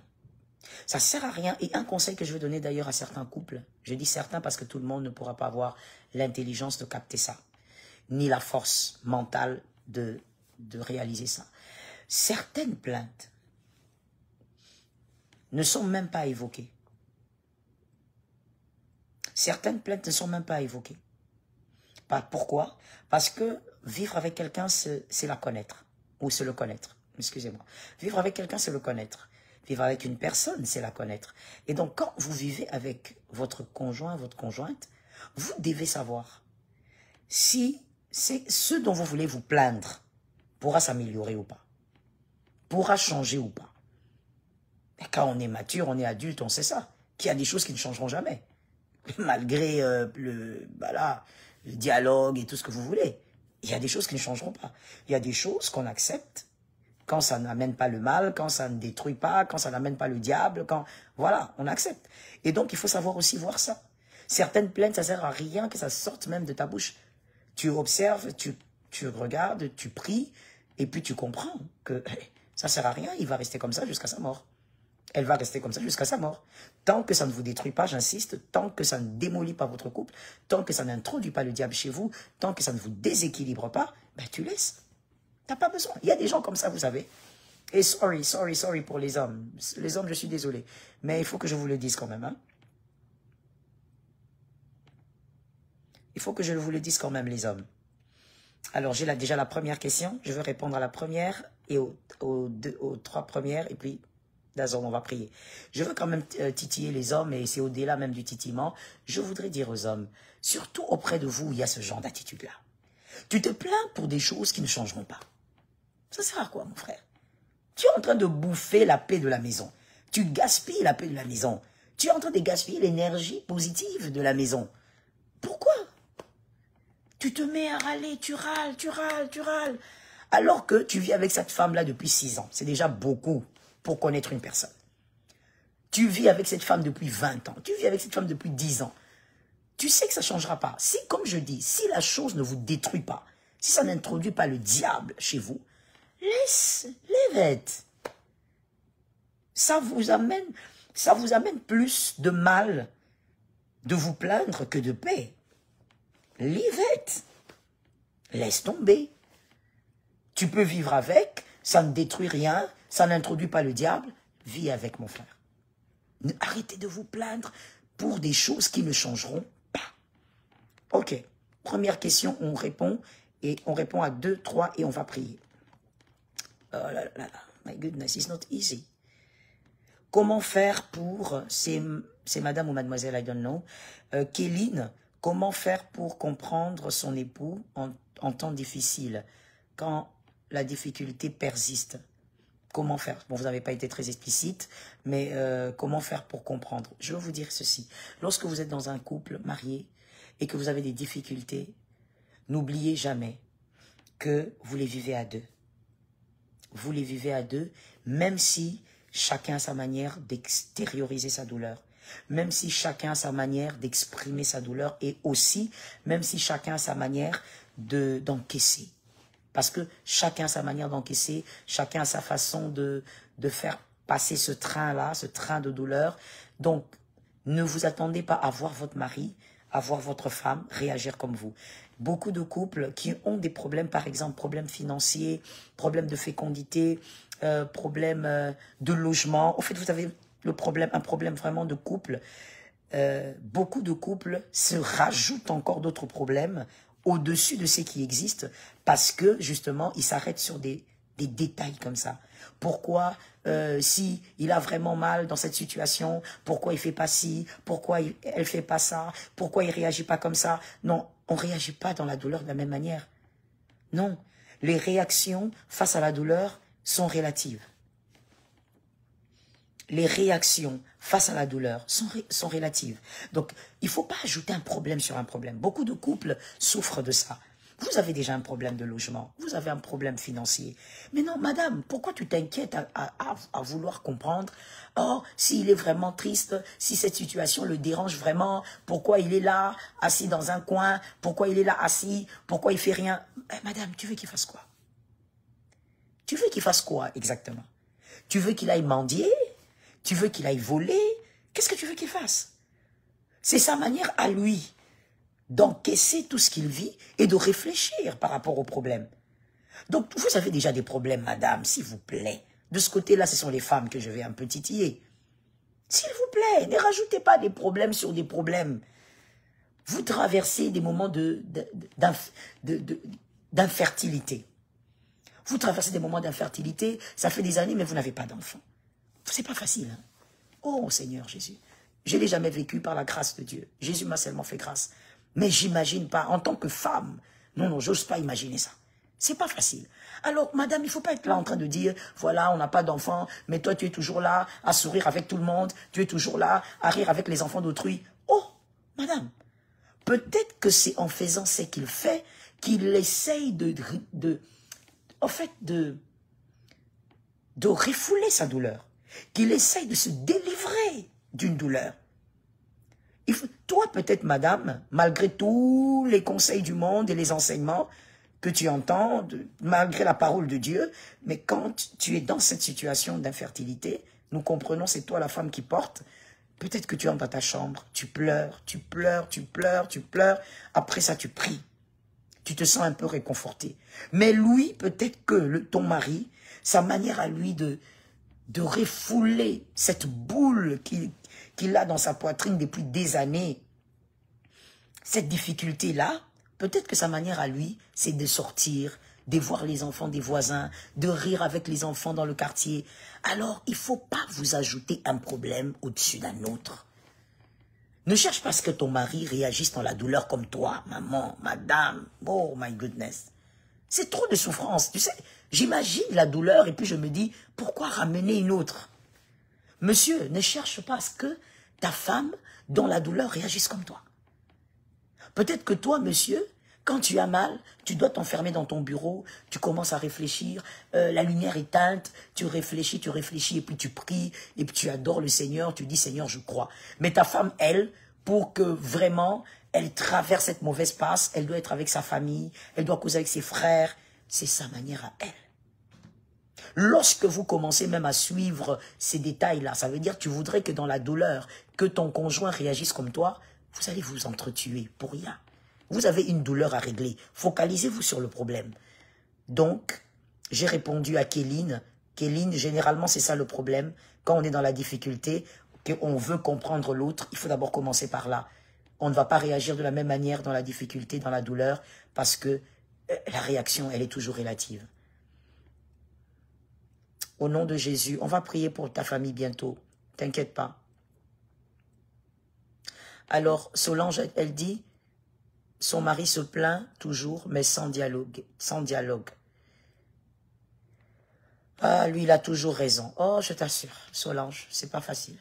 Ça sert à rien. Et un conseil que je vais donner d'ailleurs à certains couples, je dis certains parce que tout le monde ne pourra pas avoir l'intelligence de capter ça, ni la force mentale de réaliser ça. Certaines plaintes ne sont même pas évoquées. Certaines plaintes ne sont même pas évoquées. Pourquoi? Parce que vivre avec quelqu'un, c'est la connaître. Ou c'est le connaître. Excusez-moi. Vivre avec quelqu'un, c'est le connaître. Vivre avec une personne, c'est la connaître. Et donc, quand vous vivez avec votre conjoint, votre conjointe, vous devez savoir si c'est ce dont vous voulez vous plaindre pourra s'améliorer ou pas. Pourra changer ou pas. Et quand on est mature, on est adulte, on sait ça. Qu'il y a des choses qui ne changeront jamais. Malgré le dialogue et tout ce que vous voulez. Il y a des choses qui ne changeront pas. Il y a des choses qu'on accepte quand ça n'amène pas le mal, quand ça ne détruit pas, quand ça n'amène pas le diable, quand... Voilà, on accepte. Et donc, il faut savoir aussi voir ça. Certaines plaintes, ça ne sert à rien que ça sorte même de ta bouche. Tu observes, tu regardes, tu pries, et puis tu comprends que ça ne sert à rien, il va rester comme ça jusqu'à sa mort. Elle va rester comme ça jusqu'à sa mort. Tant que ça ne vous détruit pas, j'insiste, tant que ça ne démolit pas votre couple, tant que ça n'introduit pas le diable chez vous, tant que ça ne vous déséquilibre pas, ben tu laisses. T'as pas besoin. Il y a des gens comme ça, vous savez. Et sorry pour les hommes. Les hommes, je suis désolé. Mais il faut que je vous le dise quand même. Hein. Il faut que je vous le dise quand même, les hommes. Alors, j'ai déjà la première question. Je veux répondre à la première et aux 3 premières. Et puis, d'abord, on va prier. Je veux quand même titiller les hommes, et c'est au-delà même du titillement. Je voudrais dire aux hommes, surtout auprès de vous, il y a ce genre d'attitude-là. Tu te plains pour des choses qui ne changeront pas. Ça sert à quoi, mon frère? Tu es en train de bouffer la paix de la maison. Tu gaspilles la paix de la maison. Tu es en train de gaspiller l'énergie positive de la maison. Pourquoi? Tu te mets à râler, tu râles. Alors que tu vis avec cette femme-là depuis 6 ans. C'est déjà beaucoup pour connaître une personne. Tu vis avec cette femme depuis 20 ans. Tu vis avec cette femme depuis 10 ans. Tu sais que ça ne changera pas. Si, comme je dis, si la chose ne vous détruit pas, si ça n'introduit pas le diable chez vous, laisse les bêtes. Ça vous amène plus de mal de vous plaindre que de paix. L'ivette, laisse tomber. Tu peux vivre avec, ça ne détruit rien, ça n'introduit pas le diable. Vis avec, mon frère. Arrêtez de vous plaindre pour des choses qui ne changeront pas. Ok, première question, on répond à 2, 3 et on va prier. Oh là là là, my goodness, it's not easy. Comment faire pour, c'est madame ou mademoiselle, I don't know, Kéline, comment faire pour comprendre son époux en temps difficile, quand la difficulté persiste? Comment faire? Bon, vous n'avez pas été très explicite, mais comment faire pour comprendre? Je vais vous dire ceci. Lorsque vous êtes dans un couple marié et que vous avez des difficultés, n'oubliez jamais que vous les vivez à deux. Vous les vivez à deux, même si chacun a sa manière d'extérioriser sa douleur. Même si chacun a sa manière d'exprimer sa douleur. Et aussi, même si chacun a sa manière d'encaisser. Parce que chacun a sa manière d'encaisser, chacun a sa façon de faire passer ce train-là, ce train de douleur. Donc, ne vous attendez pas à voir votre mari, à voir votre femme réagir comme vous. Beaucoup de couples qui ont des problèmes, par exemple, problèmes financiers, problèmes de fécondité, problèmes de logement. En fait, vous avez un problème vraiment de couple. Beaucoup de couples se rajoutent encore d'autres problèmes au-dessus de ce qui existe parce que, justement, ils s'arrêtent sur des détails comme ça. Pourquoi, si il a vraiment mal dans cette situation, pourquoi il fait pas ci, pourquoi elle fait pas ça, pourquoi il réagit pas comme ça? Non, on réagit pas dans la douleur de la même manière. Non, les réactions face à la douleur sont relatives. Les réactions face à la douleur sont relatives. Donc, il ne faut pas ajouter un problème sur un problème. Beaucoup de couples souffrent de ça. Vous avez déjà un problème de logement, vous avez un problème financier. Mais non, madame, pourquoi tu t'inquiètes à vouloir comprendre? Oh, s'il est vraiment triste, si cette situation le dérange vraiment, pourquoi il est là, assis dans un coin, pourquoi il est là assis, pourquoi il ne fait rien? Madame, tu veux qu'il fasse quoi? Tu veux qu'il fasse quoi exactement? Tu veux qu'il aille mendier? Tu veux qu'il aille voler? Qu'est-ce que tu veux qu'il fasse? C'est sa manière à lui d'encaisser tout ce qu'il vit et de réfléchir par rapport aux problèmes. Donc, vous avez déjà des problèmes, madame, s'il vous plaît. De ce côté-là, ce sont les femmes que je vais un peu titiller. S'il vous plaît, ne rajoutez pas des problèmes sur des problèmes. Vous traversez des moments d'infertilité. Vous traversez des moments d'infertilité, ça fait des années, mais vous n'avez pas d'enfant. C'est pas facile. Hein? Oh, Seigneur Jésus. Je ne l'ai jamais vécu par la grâce de Dieu. Jésus m'a seulement fait grâce. Mais j'imagine pas, en tant que femme, non, j'ose pas imaginer ça. C'est pas facile. Alors, madame, il faut pas être là en train de dire, voilà, on n'a pas d'enfant, mais toi, tu es toujours là à sourire avec tout le monde, tu es toujours là à rire avec les enfants d'autrui. Oh, madame, peut-être que c'est en faisant ce qu'il fait qu'il essaye de refouler sa douleur, qu'il essaye de se délivrer d'une douleur. Toi, peut-être, madame, malgré tous les conseils du monde et les enseignements que tu entends, malgré la parole de Dieu, mais quand tu es dans cette situation d'infertilité, nous comprenons, c'est toi la femme qui porte, peut-être que tu entres dans ta chambre, tu pleures, après ça tu pries. tu te sens un peu réconforté. Mais lui, peut-être que ton mari, sa manière à lui de refouler cette boule qu'il a dans sa poitrine depuis des années, cette difficulté-là, peut-être que sa manière à lui, c'est de sortir, de voir les enfants des voisins, de rire avec les enfants dans le quartier. Alors, il ne faut pas vous ajouter un problème au-dessus d'un autre. Ne cherche pas à ce que ton mari réagisse dans la douleur comme toi, maman, madame. Oh my goodness. C'est trop de souffrance. Tu sais, j'imagine la douleur et puis je me dis, pourquoi ramener une autre? Monsieur, ne cherche pas à ce que ta femme, dans la douleur, réagisse comme toi. Peut-être que toi, monsieur, quand tu as mal, tu dois t'enfermer dans ton bureau, tu commences à réfléchir, la lumière éteinte, tu réfléchis et puis tu pries, et puis tu adores le Seigneur, tu dis Seigneur, je crois. Mais ta femme, elle, pour que vraiment elle traverse cette mauvaise passe, elle doit être avec sa famille, elle doit causer avec ses frères, c'est sa manière à elle. Lorsque vous commencez même à suivre ces détails-là, ça veut dire que tu voudrais que dans la douleur, que ton conjoint réagisse comme toi, vous allez vous entretuer pour rien. Vous avez une douleur à régler. Focalisez-vous sur le problème. Donc, j'ai répondu à Kéline. Kéline, généralement, c'est ça le problème. Quand on est dans la difficulté, qu'on veut comprendre l'autre, il faut d'abord commencer par là. On ne va pas réagir de la même manière dans la difficulté, dans la douleur, parce que la réaction, elle est toujours relative. Au nom de Jésus, on va prier pour ta famille bientôt. T'inquiète pas. Alors, Solange, elle dit, son mari se plaint toujours, mais sans dialogue. Sans dialogue. Ah, lui, il a toujours raison. Oh, je t'assure, Solange, c'est pas facile.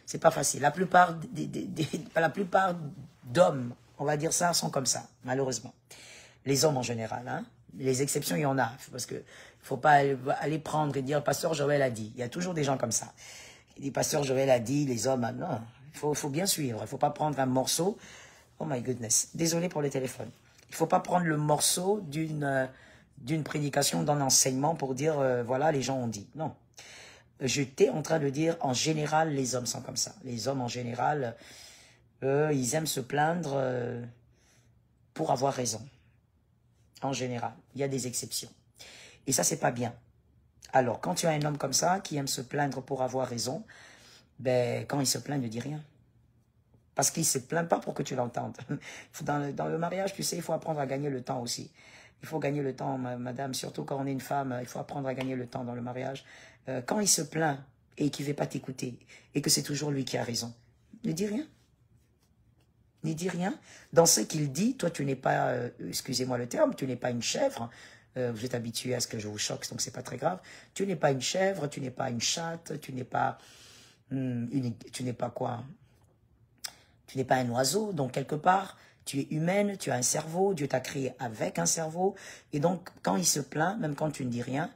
C'est pas facile. La plupart d'hommes, on va dire ça, sont comme ça, malheureusement. Les hommes en général, hein. Les exceptions, il y en a. Parce que faut pas aller prendre et dire, Pasteur Joël a dit. Il y a toujours des gens comme ça. Il dit, Pasteur Joël a dit, les hommes, non. Il faut bien suivre. Il ne faut pas prendre un morceau. Oh my goodness. Désolé pour le téléphone. Il ne faut pas prendre le morceau d'une prédication, d'un enseignement pour dire, voilà, les gens ont dit. Non. J'étais en train de dire, en général, les hommes sont comme ça. Les hommes, en général, ils aiment se plaindre pour avoir raison. En général, il y a des exceptions. Et ça, c'est pas bien. Alors, quand tu as un homme comme ça, qui aime se plaindre pour avoir raison, ben, quand il se plaint, ne dis rien. Parce qu'il ne se plaint pas pour que tu l'entendes. Dans le mariage, tu sais, il faut apprendre à gagner le temps aussi. Il faut gagner le temps, madame, surtout quand on est une femme, il faut apprendre à gagner le temps dans le mariage. Quand il se plaint et qu'il ne veut pas t'écouter, et que c'est toujours lui qui a raison, ne dis rien. Ne dis rien. Dans ce qu'il dit, toi, tu n'es pas, excusez-moi le terme, tu n'es pas une chèvre. Vous êtes habitué à ce que je vous choque, donc c'est pas très grave. Tu n'es pas une chèvre, tu n'es pas une chatte, tu n'es pas tu n'es pas quoi? Tu n'es pas un oiseau, donc quelque part, tu es humaine, tu as un cerveau, Dieu t'a créé avec un cerveau, et donc quand il se plaint, même quand tu ne dis rien,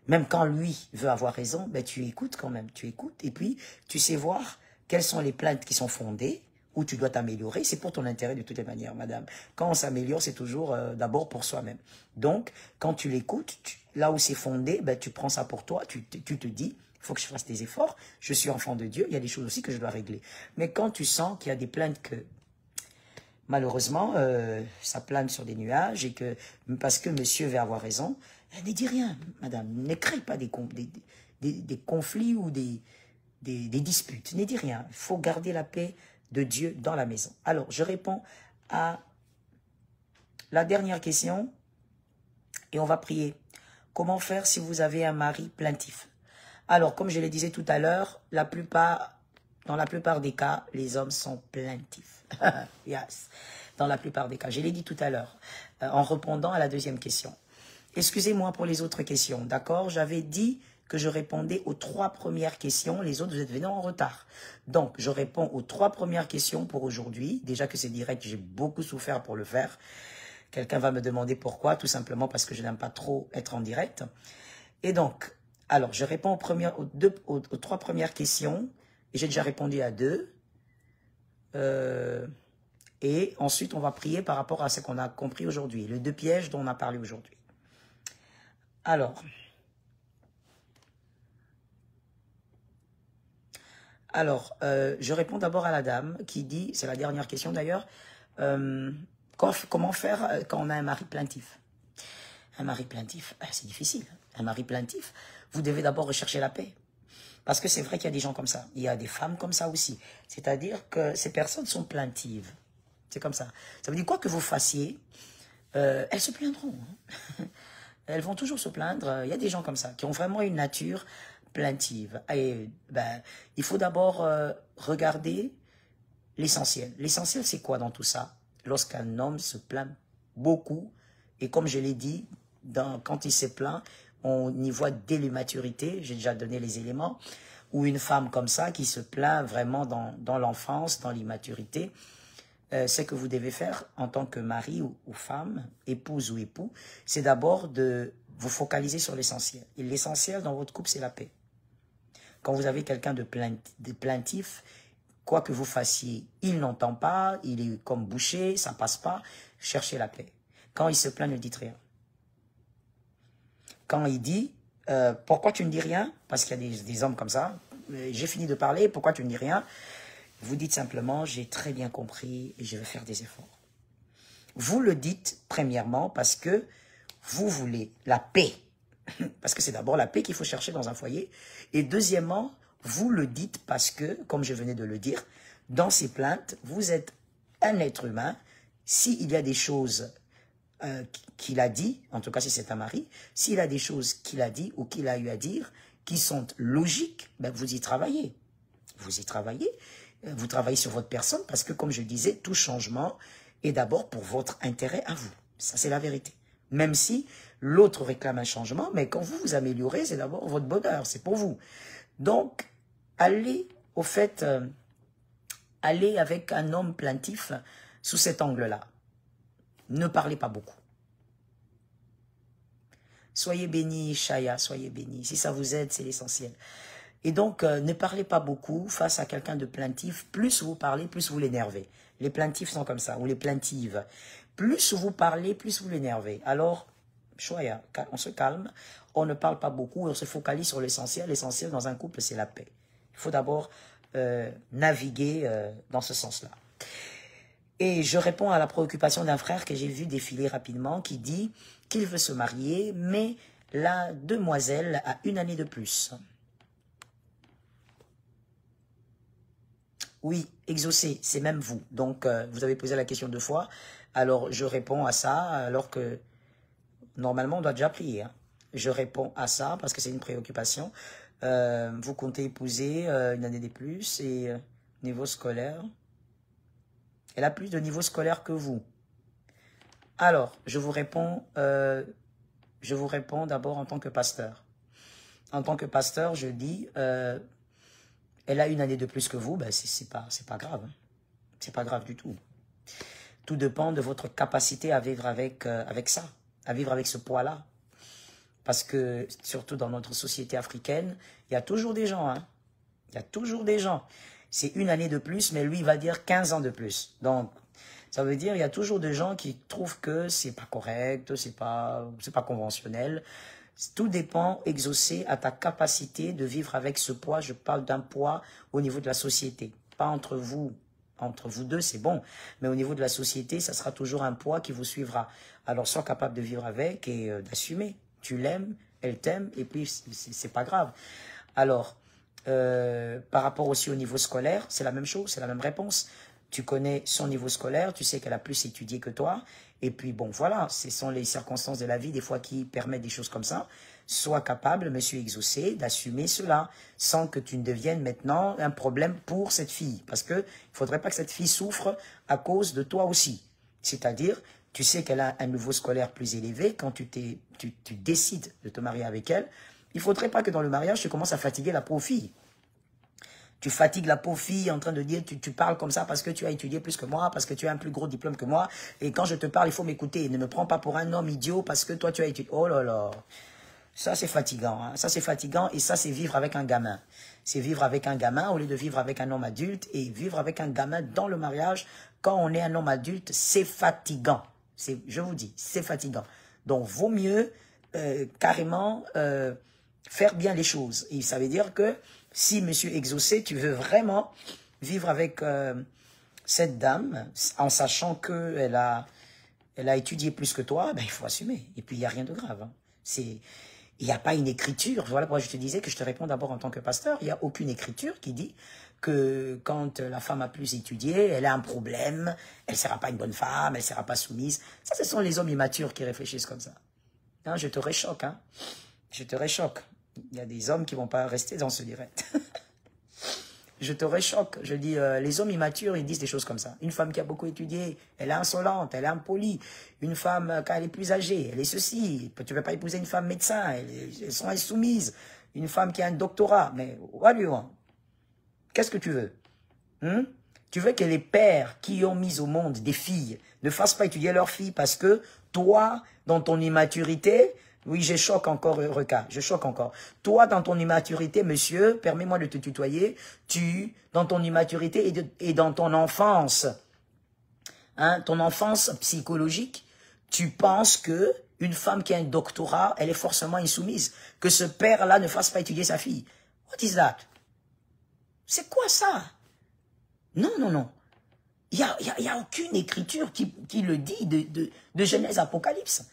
même quand lui veut avoir raison, ben tu écoutes quand même, tu écoutes, et puis tu sais voir quelles sont les plaintes qui sont fondées, où tu dois t'améliorer, c'est pour ton intérêt de toutes les manières, madame. Quand on s'améliore, c'est toujours d'abord pour soi-même. Donc, quand tu l'écoutes, là où c'est fondé, ben, tu prends ça pour toi, tu te dis, il faut que je fasse des efforts, je suis enfant de Dieu, il y a des choses aussi que je dois régler. Mais quand tu sens qu'il y a des plaintes que, malheureusement, ça plane sur des nuages, et que, parce que monsieur veut avoir raison, ne dis rien, madame, ne crée pas des conflits ou des disputes, ne dis rien, il faut garder la paix de Dieu dans la maison. Alors, je réponds à la dernière question et on va prier. Comment faire si vous avez un mari plaintif? Alors, comme je le disais tout à l'heure, dans la plupart des cas, les hommes sont plaintifs. Yes. Dans la plupart des cas. Je l'ai dit tout à l'heure, en répondant à la deuxième question. Excusez-moi pour les autres questions, d'accord? J'avais dit que je répondais aux 3 premières questions. Les autres, vous êtes venus en retard. Donc, je réponds aux 3 premières questions pour aujourd'hui. Déjà que c'est direct, j'ai beaucoup souffert pour le faire. Quelqu'un va me demander pourquoi. Tout simplement parce que je n'aime pas trop être en direct. Et donc, alors, je réponds aux 3 premières questions. Et j'ai déjà répondu à 2. Et ensuite, on va prier par rapport à ce qu'on a compris aujourd'hui. Les 2 pièges dont on a parlé aujourd'hui. Alors, je réponds d'abord à la dame qui dit, c'est la dernière question d'ailleurs, Comment faire quand on a un mari plaintif? Un mari plaintif, c'est difficile. Un mari plaintif, vous devez d'abord rechercher la paix. Parce que c'est vrai qu'il y a des gens comme ça. Il y a des femmes comme ça aussi. C'est-à-dire que ces personnes sont plaintives. C'est comme ça. Ça veut dire quoi que vous fassiez, elles se plaindront. Hein. Elles vont toujours se plaindre. Il y a des gens comme ça qui ont vraiment une nature plaintive. Et il faut d'abord regarder l'essentiel. L'essentiel, c'est quoi dans tout ça? Lorsqu'un homme se plaint beaucoup, et comme je l'ai dit, quand il se plaint, on y voit dès l'immaturité, j'ai déjà donné les éléments, ou une femme comme ça qui se plaint vraiment dans l'enfance, dans l'immaturité, ce que vous devez faire en tant que mari ou femme, épouse ou époux, c'est d'abord de vous focaliser sur l'essentiel. Et l'essentiel dans votre couple, c'est la paix. Quand vous avez quelqu'un de plaintif, quoi que vous fassiez, il n'entend pas, il est comme bouché, ça passe pas, cherchez la paix. Quand il se plaint, ne dites rien. Quand il dit, pourquoi tu ne dis rien? Parce qu'il y a des hommes comme ça, j'ai fini de parler, pourquoi tu ne dis rien? Vous dites simplement, j'ai très bien compris et je vais faire des efforts. Vous le dites premièrement parce que vous voulez la paix. Parce que c'est d'abord la paix qu'il faut chercher dans un foyer. Et deuxièmement, vous le dites parce que, comme je venais de le dire, dans ces plaintes, vous êtes un être humain. S'il y a des choses qu'il a dit, en tout cas si c'est un mari, s'il a des choses qu'il a dit ou qu'il a eu à dire qui sont logiques, vous y travaillez. Vous y travaillez. Vous travaillez sur votre personne parce que, comme je disais, tout changement est d'abord pour votre intérêt à vous. Ça, c'est la vérité. Même si l'autre réclame un changement, mais quand vous vous améliorez, c'est d'abord votre bonheur, c'est pour vous. Donc, allez, au fait, allez avec un homme plaintif sous cet angle-là. Ne parlez pas beaucoup. Soyez bénis, Chaya, soyez bénis. Si ça vous aide, c'est l'essentiel. Et donc, ne parlez pas beaucoup face à quelqu'un de plaintif. Plus vous parlez, plus vous l'énervez. Les plaintifs sont comme ça, ou les plaintives. Plus vous parlez, plus vous l'énervez. Alors, Choya, on se calme, on ne parle pas beaucoup, on se focalise sur l'essentiel. L'essentiel dans un couple, c'est la paix. Il faut d'abord naviguer dans ce sens-là. Et je réponds à la préoccupation d'un frère que j'ai vu défiler rapidement, qui dit qu'il veut se marier, mais la demoiselle a 1 année de plus. Oui, exaucer, c'est même vous. Donc, vous avez posé la question 2 fois. Alors, je réponds à ça, alors que normalement, on doit déjà prier. Hein. Je réponds à ça parce que c'est une préoccupation. Vous comptez épouser 1 année de plus et niveau scolaire. Elle a plus de niveau scolaire que vous. Alors, je vous réponds d'abord en tant que pasteur. En tant que pasteur, je dis... elle a 1 année de plus que vous, c'est pas grave. Hein. C'est pas grave du tout. Tout dépend de votre capacité à vivre avec ça, à vivre avec ce poids-là. Parce que, surtout dans notre société africaine, il y a toujours des gens. Hein. Il y a toujours des gens. C'est 1 année de plus, mais lui, il va dire 15 ans de plus. Donc, ça veut dire il y a toujours des gens qui trouvent que c'est pas correct, c'est pas conventionnel. Tout dépend, exaucer à ta capacité de vivre avec ce poids. Je parle d'un poids au niveau de la société. Pas entre vous deux, c'est bon. Mais au niveau de la société, ça sera toujours un poids qui vous suivra. Alors, sois capable de vivre avec et d'assumer. Tu l'aimes, elle t'aime, et puis c'est pas grave. Alors, par rapport aussi au niveau scolaire, c'est la même chose, c'est la même réponse. Tu connais son niveau scolaire, tu sais qu'elle a plus étudié que toi. Et puis, bon, voilà, ce sont les circonstances de la vie, des fois, qui permettent des choses comme ça. Sois capable, monsieur exaucé, d'assumer cela, sans que tu ne deviennes maintenant un problème pour cette fille. Parce qu'il ne faudrait pas que cette fille souffre à cause de toi aussi. C'est-à-dire, tu sais qu'elle a un niveau scolaire plus élevé, quand tu décides de te marier avec elle, il ne faudrait pas que dans le mariage, tu commences à fatiguer la pauvre fille. Tu fatigues la pauvre fille en train de dire tu parles comme ça parce que tu as étudié plus que moi, parce que tu as un plus gros diplôme que moi. Et quand je te parle, il faut m'écouter. Ne me prends pas pour un homme idiot parce que toi, tu as étudié. Oh là là. Ça, c'est fatigant. Hein. Ça, c'est fatigant et ça, c'est vivre avec un gamin. C'est vivre avec un gamin au lieu de vivre avec un homme adulte. Et vivre avec un gamin dans le mariage, quand on est un homme adulte, c'est fatigant. Je vous dis, c'est fatigant. Donc, vaut mieux carrément faire bien les choses. Et ça veut dire que si, monsieur exaucé, tu veux vraiment vivre avec cette dame, en sachant qu'elle a elle a étudié plus que toi, ben, il faut assumer. Et puis, il n'y a rien de grave. Hein. Il n'y a pas une écriture. Voilà pourquoi je te disais que je te réponds d'abord en tant que pasteur. Il n'y a aucune écriture qui dit que quand la femme a plus étudié, elle a un problème, elle ne sera pas une bonne femme, elle ne sera pas soumise. Ça, ce sont les hommes immatures qui réfléchissent comme ça. Hein, je te réchoque. Hein. Je te réchoque. Il y a des hommes qui ne vont pas rester dans ce direct. Je te réchoque. Je dis, les hommes immatures, ils disent des choses comme ça. Une femme qui a beaucoup étudié, elle est insolente, elle est impolie. Une femme, quand elle est plus âgée, elle est ceci. Tu ne peux pas épouser une femme médecin, elles sont insoumises. Une femme qui a un doctorat, mais qu'est-ce que tu veux? Tu veux que les pères qui ont mis au monde des filles ne fassent pas étudier leurs filles parce que toi, dans ton immaturité, oui, je choque encore, Eureka, je choque encore. Toi, dans ton immaturité, monsieur, permets-moi de te tutoyer, dans ton immaturité et dans ton enfance, hein, ton enfance psychologique, tu penses que une femme qui a un doctorat, elle est forcément insoumise, que ce père-là ne fasse pas étudier sa fille. What is that? C'est quoi ça? Non, non, non. Il y a aucune écriture qui le dit de Genèse Apocalypse.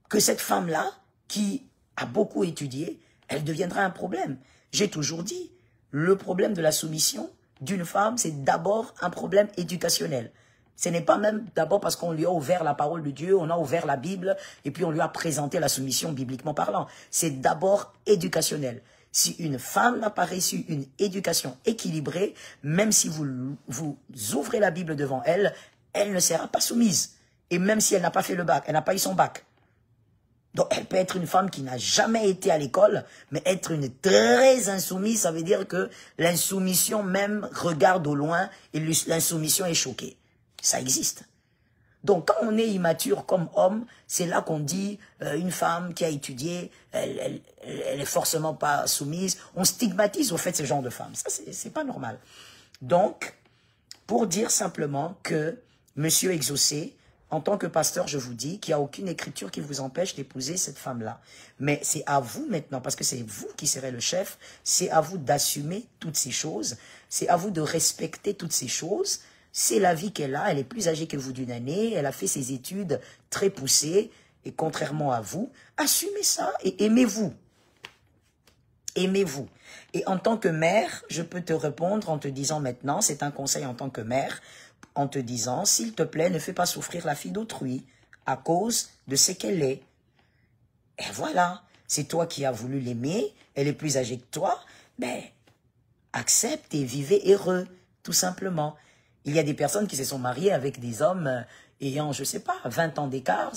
Que cette femme-là, qui a beaucoup étudié, elle deviendra un problème. J'ai toujours dit, le problème de la soumission d'une femme, c'est d'abord un problème éducationnel. Ce n'est pas même d'abord parce qu'on lui a ouvert la parole de Dieu, on a ouvert la Bible, et puis on lui a présenté la soumission bibliquement parlant. C'est d'abord éducationnel. Si une femme n'a pas reçu une éducation équilibrée, même si vous ouvrez la Bible devant elle, elle ne sera pas soumise. Et même si elle n'a pas fait le bac, elle n'a pas eu son bac. Donc, elle peut être une femme qui n'a jamais été à l'école, mais être une très insoumise, ça veut dire que l'insoumission même regarde au loin et l'insoumission est choquée. Ça existe. Donc, quand on est immature comme homme, c'est là qu'on dit une femme qui a étudié, elle est forcément pas soumise. On stigmatise au fait ce genre de femme. Ça, c'est pas normal. Donc, pour dire simplement que Monsieur Exaucé, en tant que pasteur, je vous dis qu'il n'y a aucune écriture qui vous empêche d'épouser cette femme-là. Mais c'est à vous maintenant, parce que c'est vous qui serez le chef, c'est à vous d'assumer toutes ces choses, c'est à vous de respecter toutes ces choses. C'est la vie qu'elle a, elle est plus âgée que vous d'une année, elle a fait ses études très poussées, et contrairement à vous, assumez ça et aimez-vous. Aimez-vous. Et en tant que mère, je peux te répondre en te disant maintenant, c'est un conseil en tant que mère, en te disant, s'il te plaît, ne fais pas souffrir la fille d'autrui à cause de ce qu'elle est. Et voilà, c'est toi qui as voulu l'aimer, elle est plus âgée que toi, mais accepte et vivez heureux, tout simplement. Il y a des personnes qui se sont mariées avec des hommes ayant, je ne sais pas, 20 ans d'écart,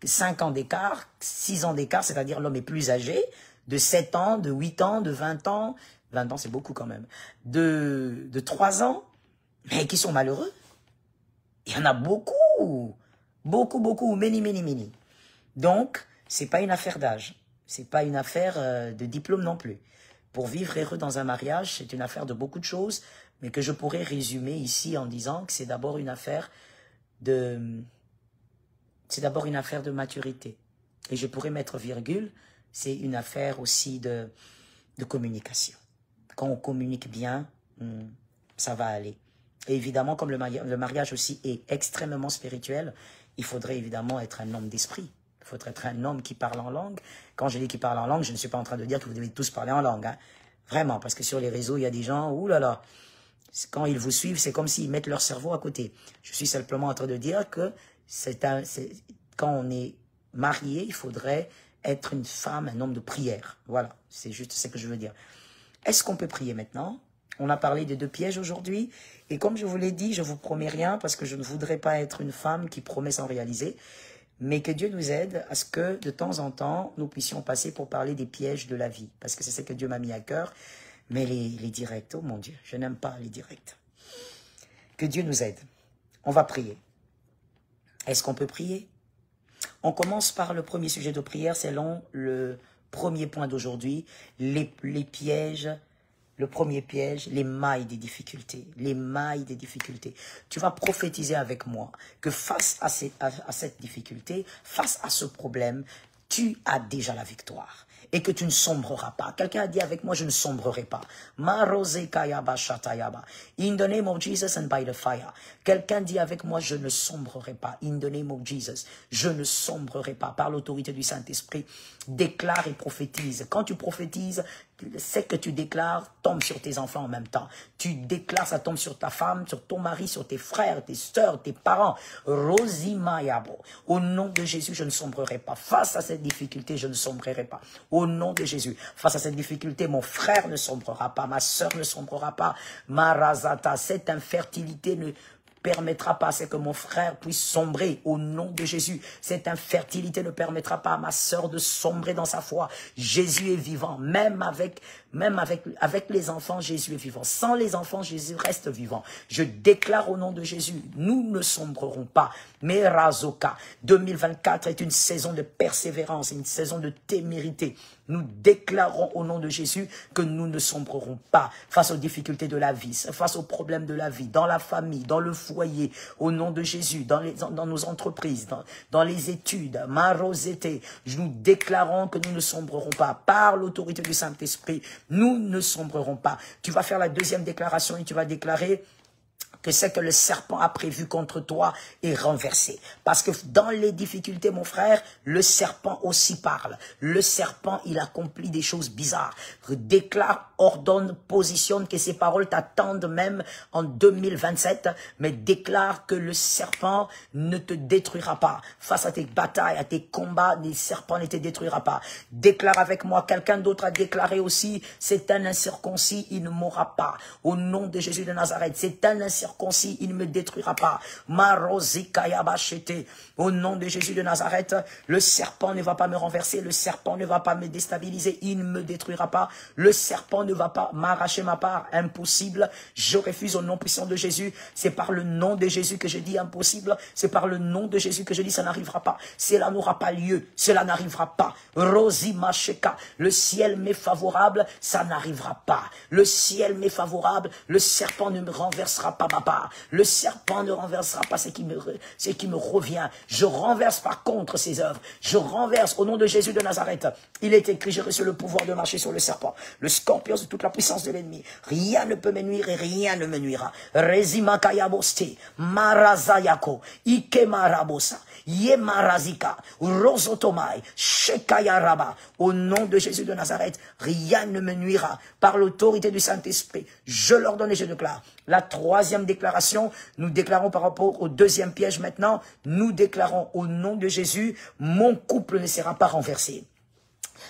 5 ans d'écart, 6 ans d'écart, c'est-à-dire l'homme est plus âgé, de 7 ans, de 8 ans, de 20 ans, 20 ans c'est beaucoup quand même, de 3 ans, mais qui sont malheureux. Il y en a beaucoup, beaucoup, beaucoup, many. Donc, c'est pas une affaire d'âge, c'est pas une affaire de diplôme non plus. Pour vivre heureux dans un mariage, c'est une affaire de beaucoup de choses, mais que je pourrais résumer ici en disant que c'est d'abord une affaire de maturité. Et je pourrais mettre virgule, c'est une affaire aussi de communication. Quand on communique bien, ça va aller. Et évidemment, comme le mariage aussi est extrêmement spirituel, il faudrait évidemment être un homme d'esprit. Il faudrait être un homme qui parle en langue. Quand je dis qu'il parle en langue, je ne suis pas en train de dire que vous devez tous parler en langue. Hein. Vraiment, parce que sur les réseaux, il y a des gens, oulala, quand ils vous suivent, c'est comme s'ils mettent leur cerveau à côté. Je suis simplement en train de dire que quand on est marié, il faudrait être une femme, un homme de prière. Voilà, c'est juste ce que je veux dire. Est-ce qu'on peut prier maintenant ? On a parlé de 2 pièges aujourd'hui. Et comme je vous l'ai dit, je ne vous promets rien parce que je ne voudrais pas être une femme qui promet sans réaliser. Mais que Dieu nous aide à ce que de temps en temps, nous puissions passer pour parler des pièges de la vie. Parce que c'est ce que Dieu m'a mis à cœur. Mais les directs, oh mon Dieu, je n'aime pas les directs. Que Dieu nous aide. On va prier. Est-ce qu'on peut prier ? On commence par le premier sujet de prière selon le premier point d'aujourd'hui, les pièges. Le premier piège, les mailles des difficultés. Les mailles des difficultés. Tu vas prophétiser avec moi que face à cette difficulté, face à ce problème, tu as déjà la victoire. et que tu ne sombreras pas. Quelqu'un a dit avec moi, je ne sombrerai pas. In the name of Jesus and by the fire. Quelqu'un dit avec moi, je ne sombrerai pas. In the name of Jesus, je ne sombrerai pas. Par l'autorité du Saint-Esprit, déclare et prophétise. Quand tu prophétises, ce que tu déclares tombe sur tes enfants en même temps. Tu déclares, ça tombe sur ta femme, sur ton mari, sur tes frères, tes sœurs, tes parents. Rosimayabo. Au nom de Jésus, je ne sombrerai pas. Face à cette difficulté, je ne sombrerai pas. Au nom de Jésus, face à cette difficulté, mon frère ne sombrera pas, ma sœur ne sombrera pas. Marazata, cette infertilité ne permettra pas, c'est que mon frère puisse sombrer au nom de Jésus. Cette infertilité ne permettra pas à ma sœur de sombrer dans sa foi. Jésus est vivant, même avec les enfants, Jésus est vivant. Sans les enfants, Jésus reste vivant. Je déclare au nom de Jésus, nous ne sombrerons pas. Mais Razoka, 2024 est une saison de persévérance, une saison de témérité. Nous déclarons au nom de Jésus que nous ne sombrerons pas face aux difficultés de la vie, face aux problèmes de la vie, dans la famille, dans le foyer, au nom de Jésus, dans nos entreprises, dans les études. Marosete, nous déclarons que nous ne sombrerons pas. Par l'autorité du Saint-Esprit, nous ne sombrerons pas. Tu vas faire la deuxième déclaration et tu vas déclarer que ce que le serpent a prévu contre toi est renversé. Parce que dans les difficultés, mon frère, le serpent aussi parle. Le serpent, il accomplit des choses bizarres. Déclare, ordonne, positionne que ces paroles t'attendent même en 2027, mais déclare que le serpent ne te détruira pas. Face à tes batailles, à tes combats, les serpents ne te détruira pas. Déclare avec moi, quelqu'un d'autre a déclaré aussi, c'est un incirconcis, il ne mourra pas. Au nom de Jésus de Nazareth, c'est un incirconcis, il ne me détruira pas. Au nom de Jésus de Nazareth, le serpent ne va pas me renverser, le serpent ne va pas me déstabiliser, il ne me détruira pas. Le serpent ne va pas m'arracher ma part, impossible. Je refuse au nom puissant de Jésus. C'est par le nom de Jésus que je dis impossible. C'est par le nom de Jésus que je dis ça n'arrivera pas. Cela n'aura pas lieu, cela n'arrivera pas. Rosi Macheka, le ciel m'est favorable, ça n'arrivera pas. Le ciel m'est favorable, le serpent ne me renversera pas ma part. Le serpent ne renversera pas ce qui me revient. Je renverse par contre ses œuvres. Je renverse au nom de Jésus de Nazareth. Il est écrit, j'ai reçu le pouvoir de marcher sur le serpent, le scorpion, de toute la puissance de l'ennemi. Rien ne peut me nuire et rien ne me nuira. Rezima kayaboste, marazayako, ikemarabosa, yemarazika, rosotomai, shekayaraba. Au nom de Jésus de Nazareth, rien ne me nuira. Par l'autorité du Saint-Esprit, je l'ordonne et je déclare. La troisième déclaration, nous déclarons par rapport au deuxième piège maintenant, nous déclarons au nom de Jésus, mon couple ne sera pas renversé.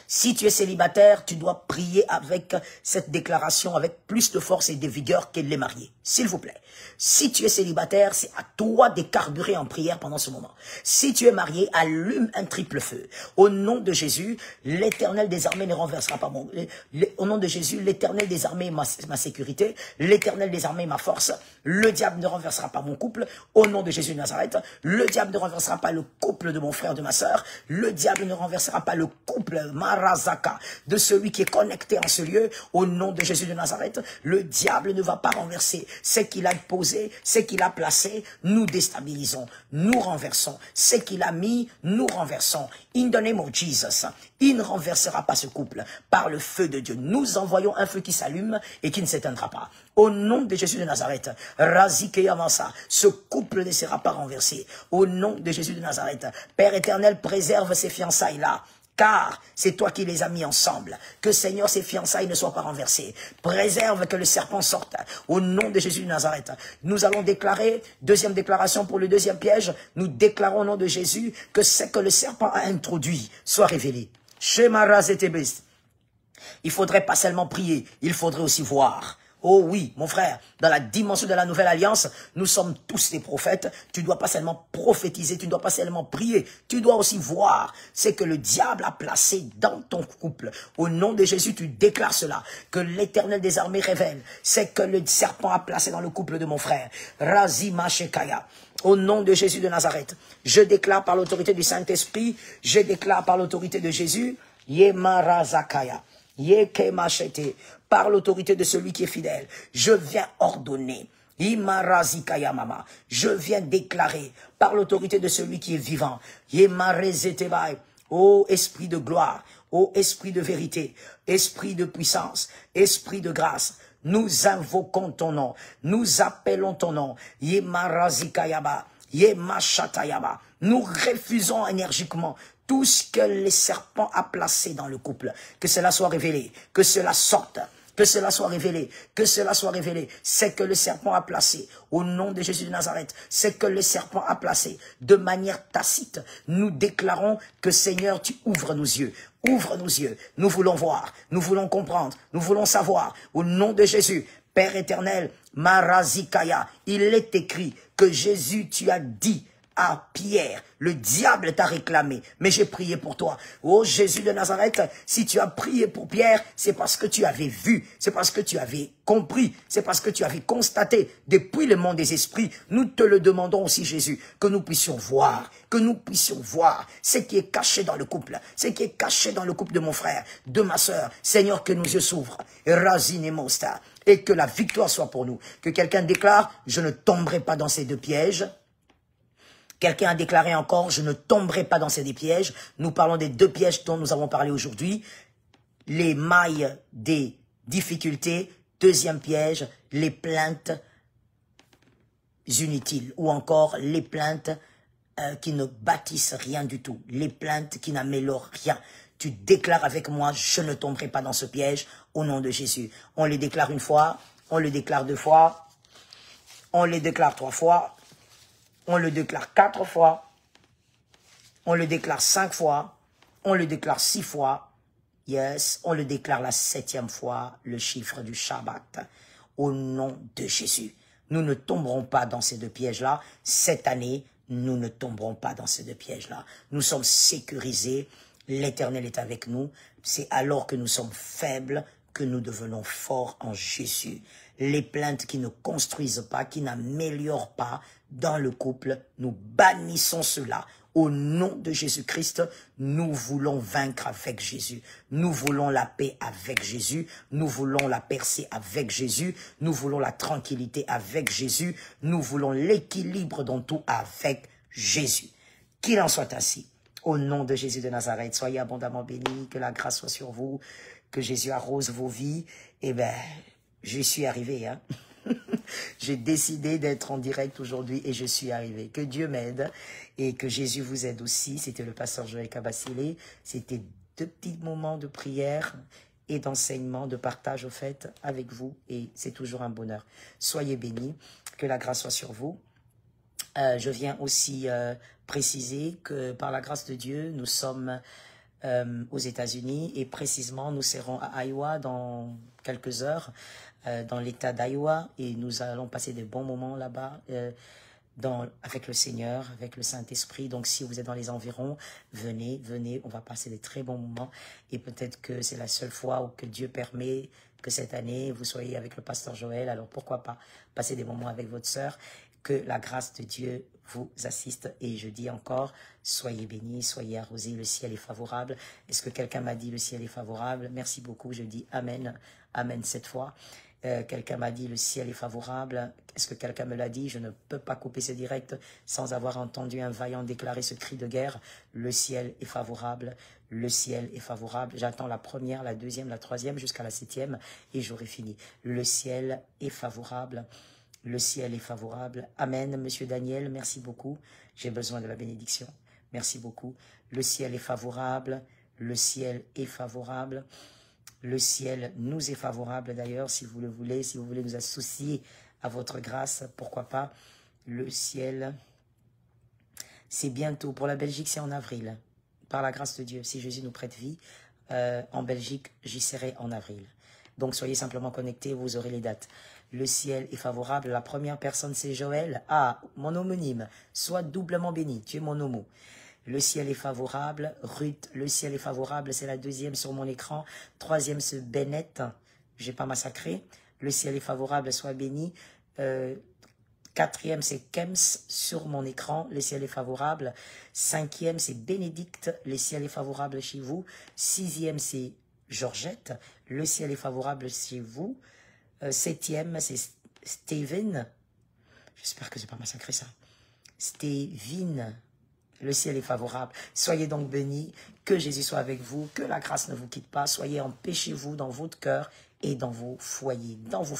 Si tu es célibataire, tu dois prier avec cette déclaration avec plus de force et de vigueur qu'elle est mariée. S'il vous plaît. Si tu es célibataire, c'est à toi de carburer en prière pendant ce moment. Si tu es marié, allume un triple feu. Au nom de Jésus, l'Éternel des armées ne renversera pas mon... Au nom de Jésus, l'Éternel des armées est ma sécurité. L'Éternel des armées est ma force. Le diable ne renversera pas mon couple. Au nom de Jésus de Nazareth, le diable ne renversera pas le couple de mon frère, de ma sœur. Le diable ne renversera pas le couple Marazaka de celui qui est connecté en ce lieu. Au nom de Jésus de Nazareth, le diable ne va pas renverser ce qu'il a posé, ce qu'il a placé. Nous déstabilisons, nous renversons. Ce qu'il a mis, nous renversons. In the name of Jesus, il ne renversera pas ce couple par le feu de Dieu. Nous envoyons un feu qui s'allume et qui ne s'éteindra pas. Au nom de Jésus de Nazareth, Razike Avança, ce couple ne sera pas renversé. Au nom de Jésus de Nazareth, Père éternel, préserve ces fiançailles-là. Car c'est toi qui les as mis ensemble. Que Seigneur, ces fiançailles ne soient pas renversées. Préserve que le serpent sorte. Au nom de Jésus de Nazareth. Nous allons déclarer, deuxième déclaration pour le deuxième piège, nous déclarons au nom de Jésus que ce que le serpent a introduit soit révélé. Shema Razetebest. Il faudrait pas seulement prier, il faudrait aussi voir. Oh oui, mon frère, dans la dimension de la nouvelle alliance, nous sommes tous des prophètes. Tu ne dois pas seulement prophétiser, tu ne dois pas seulement prier, tu dois aussi voir ce que le diable a placé dans ton couple. Au nom de Jésus, tu déclares cela, que l'Éternel des armées révèle ce que le serpent a placé dans le couple de mon frère. Razima Shekaya. Au nom de Jésus de Nazareth, je déclare par l'autorité du Saint-Esprit, je déclare par l'autorité de Jésus, Yemarazakaya, Yekemachete, par l'autorité de celui qui est fidèle, je viens ordonner, Imarazikayamama, je viens déclarer, par l'autorité de celui qui est vivant, Yemarezetebai, ô esprit de gloire, ô esprit de vérité, esprit de puissance, esprit de grâce, nous invoquons ton nom, nous appelons ton nom, Yemarazikayaba, Yemashatayaba. Nous refusons énergiquement tout ce que les serpents a placé dans le couple, que cela soit révélé, que cela sorte, que cela soit révélé, que cela soit révélé. C'est que le serpent a placé, au nom de Jésus de Nazareth, c'est que le serpent a placé de manière tacite. Nous déclarons que Seigneur, tu ouvres nos yeux. Ouvre nos yeux. Nous voulons voir, nous voulons comprendre, nous voulons savoir. Au nom de Jésus, Père éternel, Marazikaya, il est écrit que Jésus, tu as dit à Pierre, le diable t'a réclamé, mais j'ai prié pour toi. Oh Jésus de Nazareth, si tu as prié pour Pierre, c'est parce que tu avais vu, c'est parce que tu avais compris, c'est parce que tu avais constaté depuis le monde des esprits. Nous te le demandons aussi, Jésus, que nous puissions voir ce qui est caché dans le couple, ce qui est caché dans le couple de mon frère, de ma sœur. Seigneur, que nos yeux s'ouvrent, Razine Mosta, et que la victoire soit pour nous. Que quelqu'un déclare, je ne tomberai pas dans ces deux pièges. Quelqu'un a déclaré encore, je ne tomberai pas dans ces deux pièges. Nous parlons des deux pièges dont nous avons parlé aujourd'hui. Les mailles des difficultés. Deuxième piège, les plaintes inutiles. Ou encore les plaintes qui ne bâtissent rien du tout. Les plaintes qui n'améliorent rien. Tu déclares avec moi, je ne tomberai pas dans ce piège au nom de Jésus. On les déclare une fois, on le déclare deux fois, on les déclare trois fois. On le déclare 4 fois, on le déclare 5 fois, on le déclare 6 fois. Yes, on le déclare la 7e fois, le chiffre du Shabbat. Au nom de Jésus, nous ne tomberons pas dans ces deux pièges-là. Cette année, nous ne tomberons pas dans ces deux pièges-là. Nous sommes sécurisés, l'Éternel est avec nous. C'est alors que nous sommes faibles que nous devenons forts en Jésus. Les plaintes qui ne construisent pas, qui n'améliorent pas dans le couple, nous bannissons cela. Au nom de Jésus-Christ, nous voulons vaincre avec Jésus. Nous voulons la paix avec Jésus. Nous voulons la percée avec Jésus. Nous voulons la tranquillité avec Jésus. Nous voulons l'équilibre dans tout avec Jésus. Qu'il en soit ainsi. Au nom de Jésus de Nazareth, soyez abondamment bénis, que la grâce soit sur vous, que Jésus arrose vos vies. Eh bien, j'y suis arrivé, hein. J'ai décidé d'être en direct aujourd'hui et je suis arrivé. Que Dieu m'aide et que Jésus vous aide aussi. C'était le pasteur Joël Kabasile. C'était 2 petits moments de prière et d'enseignement, de partage au fait avec vous. Et c'est toujours un bonheur. Soyez bénis, que la grâce soit sur vous. Je viens aussi préciser que par la grâce de Dieu, nous sommes aux États-Unis et précisément nous serons à Iowa dans quelques heures. Dans l'état d'Iowa et nous allons passer des bons moments là-bas avec le Seigneur, avec le Saint-Esprit. Donc si vous êtes dans les environs, venez, on va passer des très bons moments et peut-être que c'est la seule fois où que Dieu permet que cette année vous soyez avec le pasteur Joël. Alors pourquoi pas passer des moments avec votre sœur, que la grâce de Dieu vous assiste. Et je dis encore, soyez bénis, soyez arrosés, le ciel est favorable. Est-ce que quelqu'un m'a dit le ciel est favorable? Merci beaucoup, je dis Amen, Amen cette fois. Quelqu'un m'a dit le ciel est favorable. Est-ce que quelqu'un me l'a dit? Je ne peux pas couper ce direct sans avoir entendu un vaillant déclarer ce cri de guerre. Le ciel est favorable. Le ciel est favorable. J'attends la première, la deuxième, la troisième jusqu'à la 7e et j'aurai fini. Le ciel est favorable. Le ciel est favorable. Amen, Monsieur Daniel, merci beaucoup. J'ai besoin de la bénédiction. Merci beaucoup. Le ciel est favorable. Le ciel est favorable. Le ciel nous est favorable d'ailleurs, si vous le voulez, si vous voulez nous associer à votre grâce, pourquoi pas. Le ciel, c'est bientôt. Pour la Belgique, c'est en avril. Par la grâce de Dieu, si Jésus nous prête vie, en Belgique, j'y serai en avril. Donc soyez simplement connectés, vous aurez les dates. Le ciel est favorable. La première personne, c'est Joël. Ah, mon homonyme, sois doublement béni, tu es mon homo. Le ciel est favorable. Ruth, le ciel est favorable. C'est la deuxième sur mon écran. Troisième, c'est Bennett. J'ai pas massacré. Le ciel est favorable, sois béni. Quatrième, c'est Kems sur mon écran. Le ciel est favorable. Cinquième, c'est Bénédicte. Le ciel est favorable chez vous. Sixième, c'est Georgette. Le ciel est favorable chez vous. Septième, c'est Steven. J'espère que j'ai pas massacré ça. Steven. Le ciel est favorable. Soyez donc bénis. Que Jésus soit avec vous. Que la grâce ne vous quitte pas. Soyez empêchez-vous dans votre cœur et dans vos foyers. Dans vos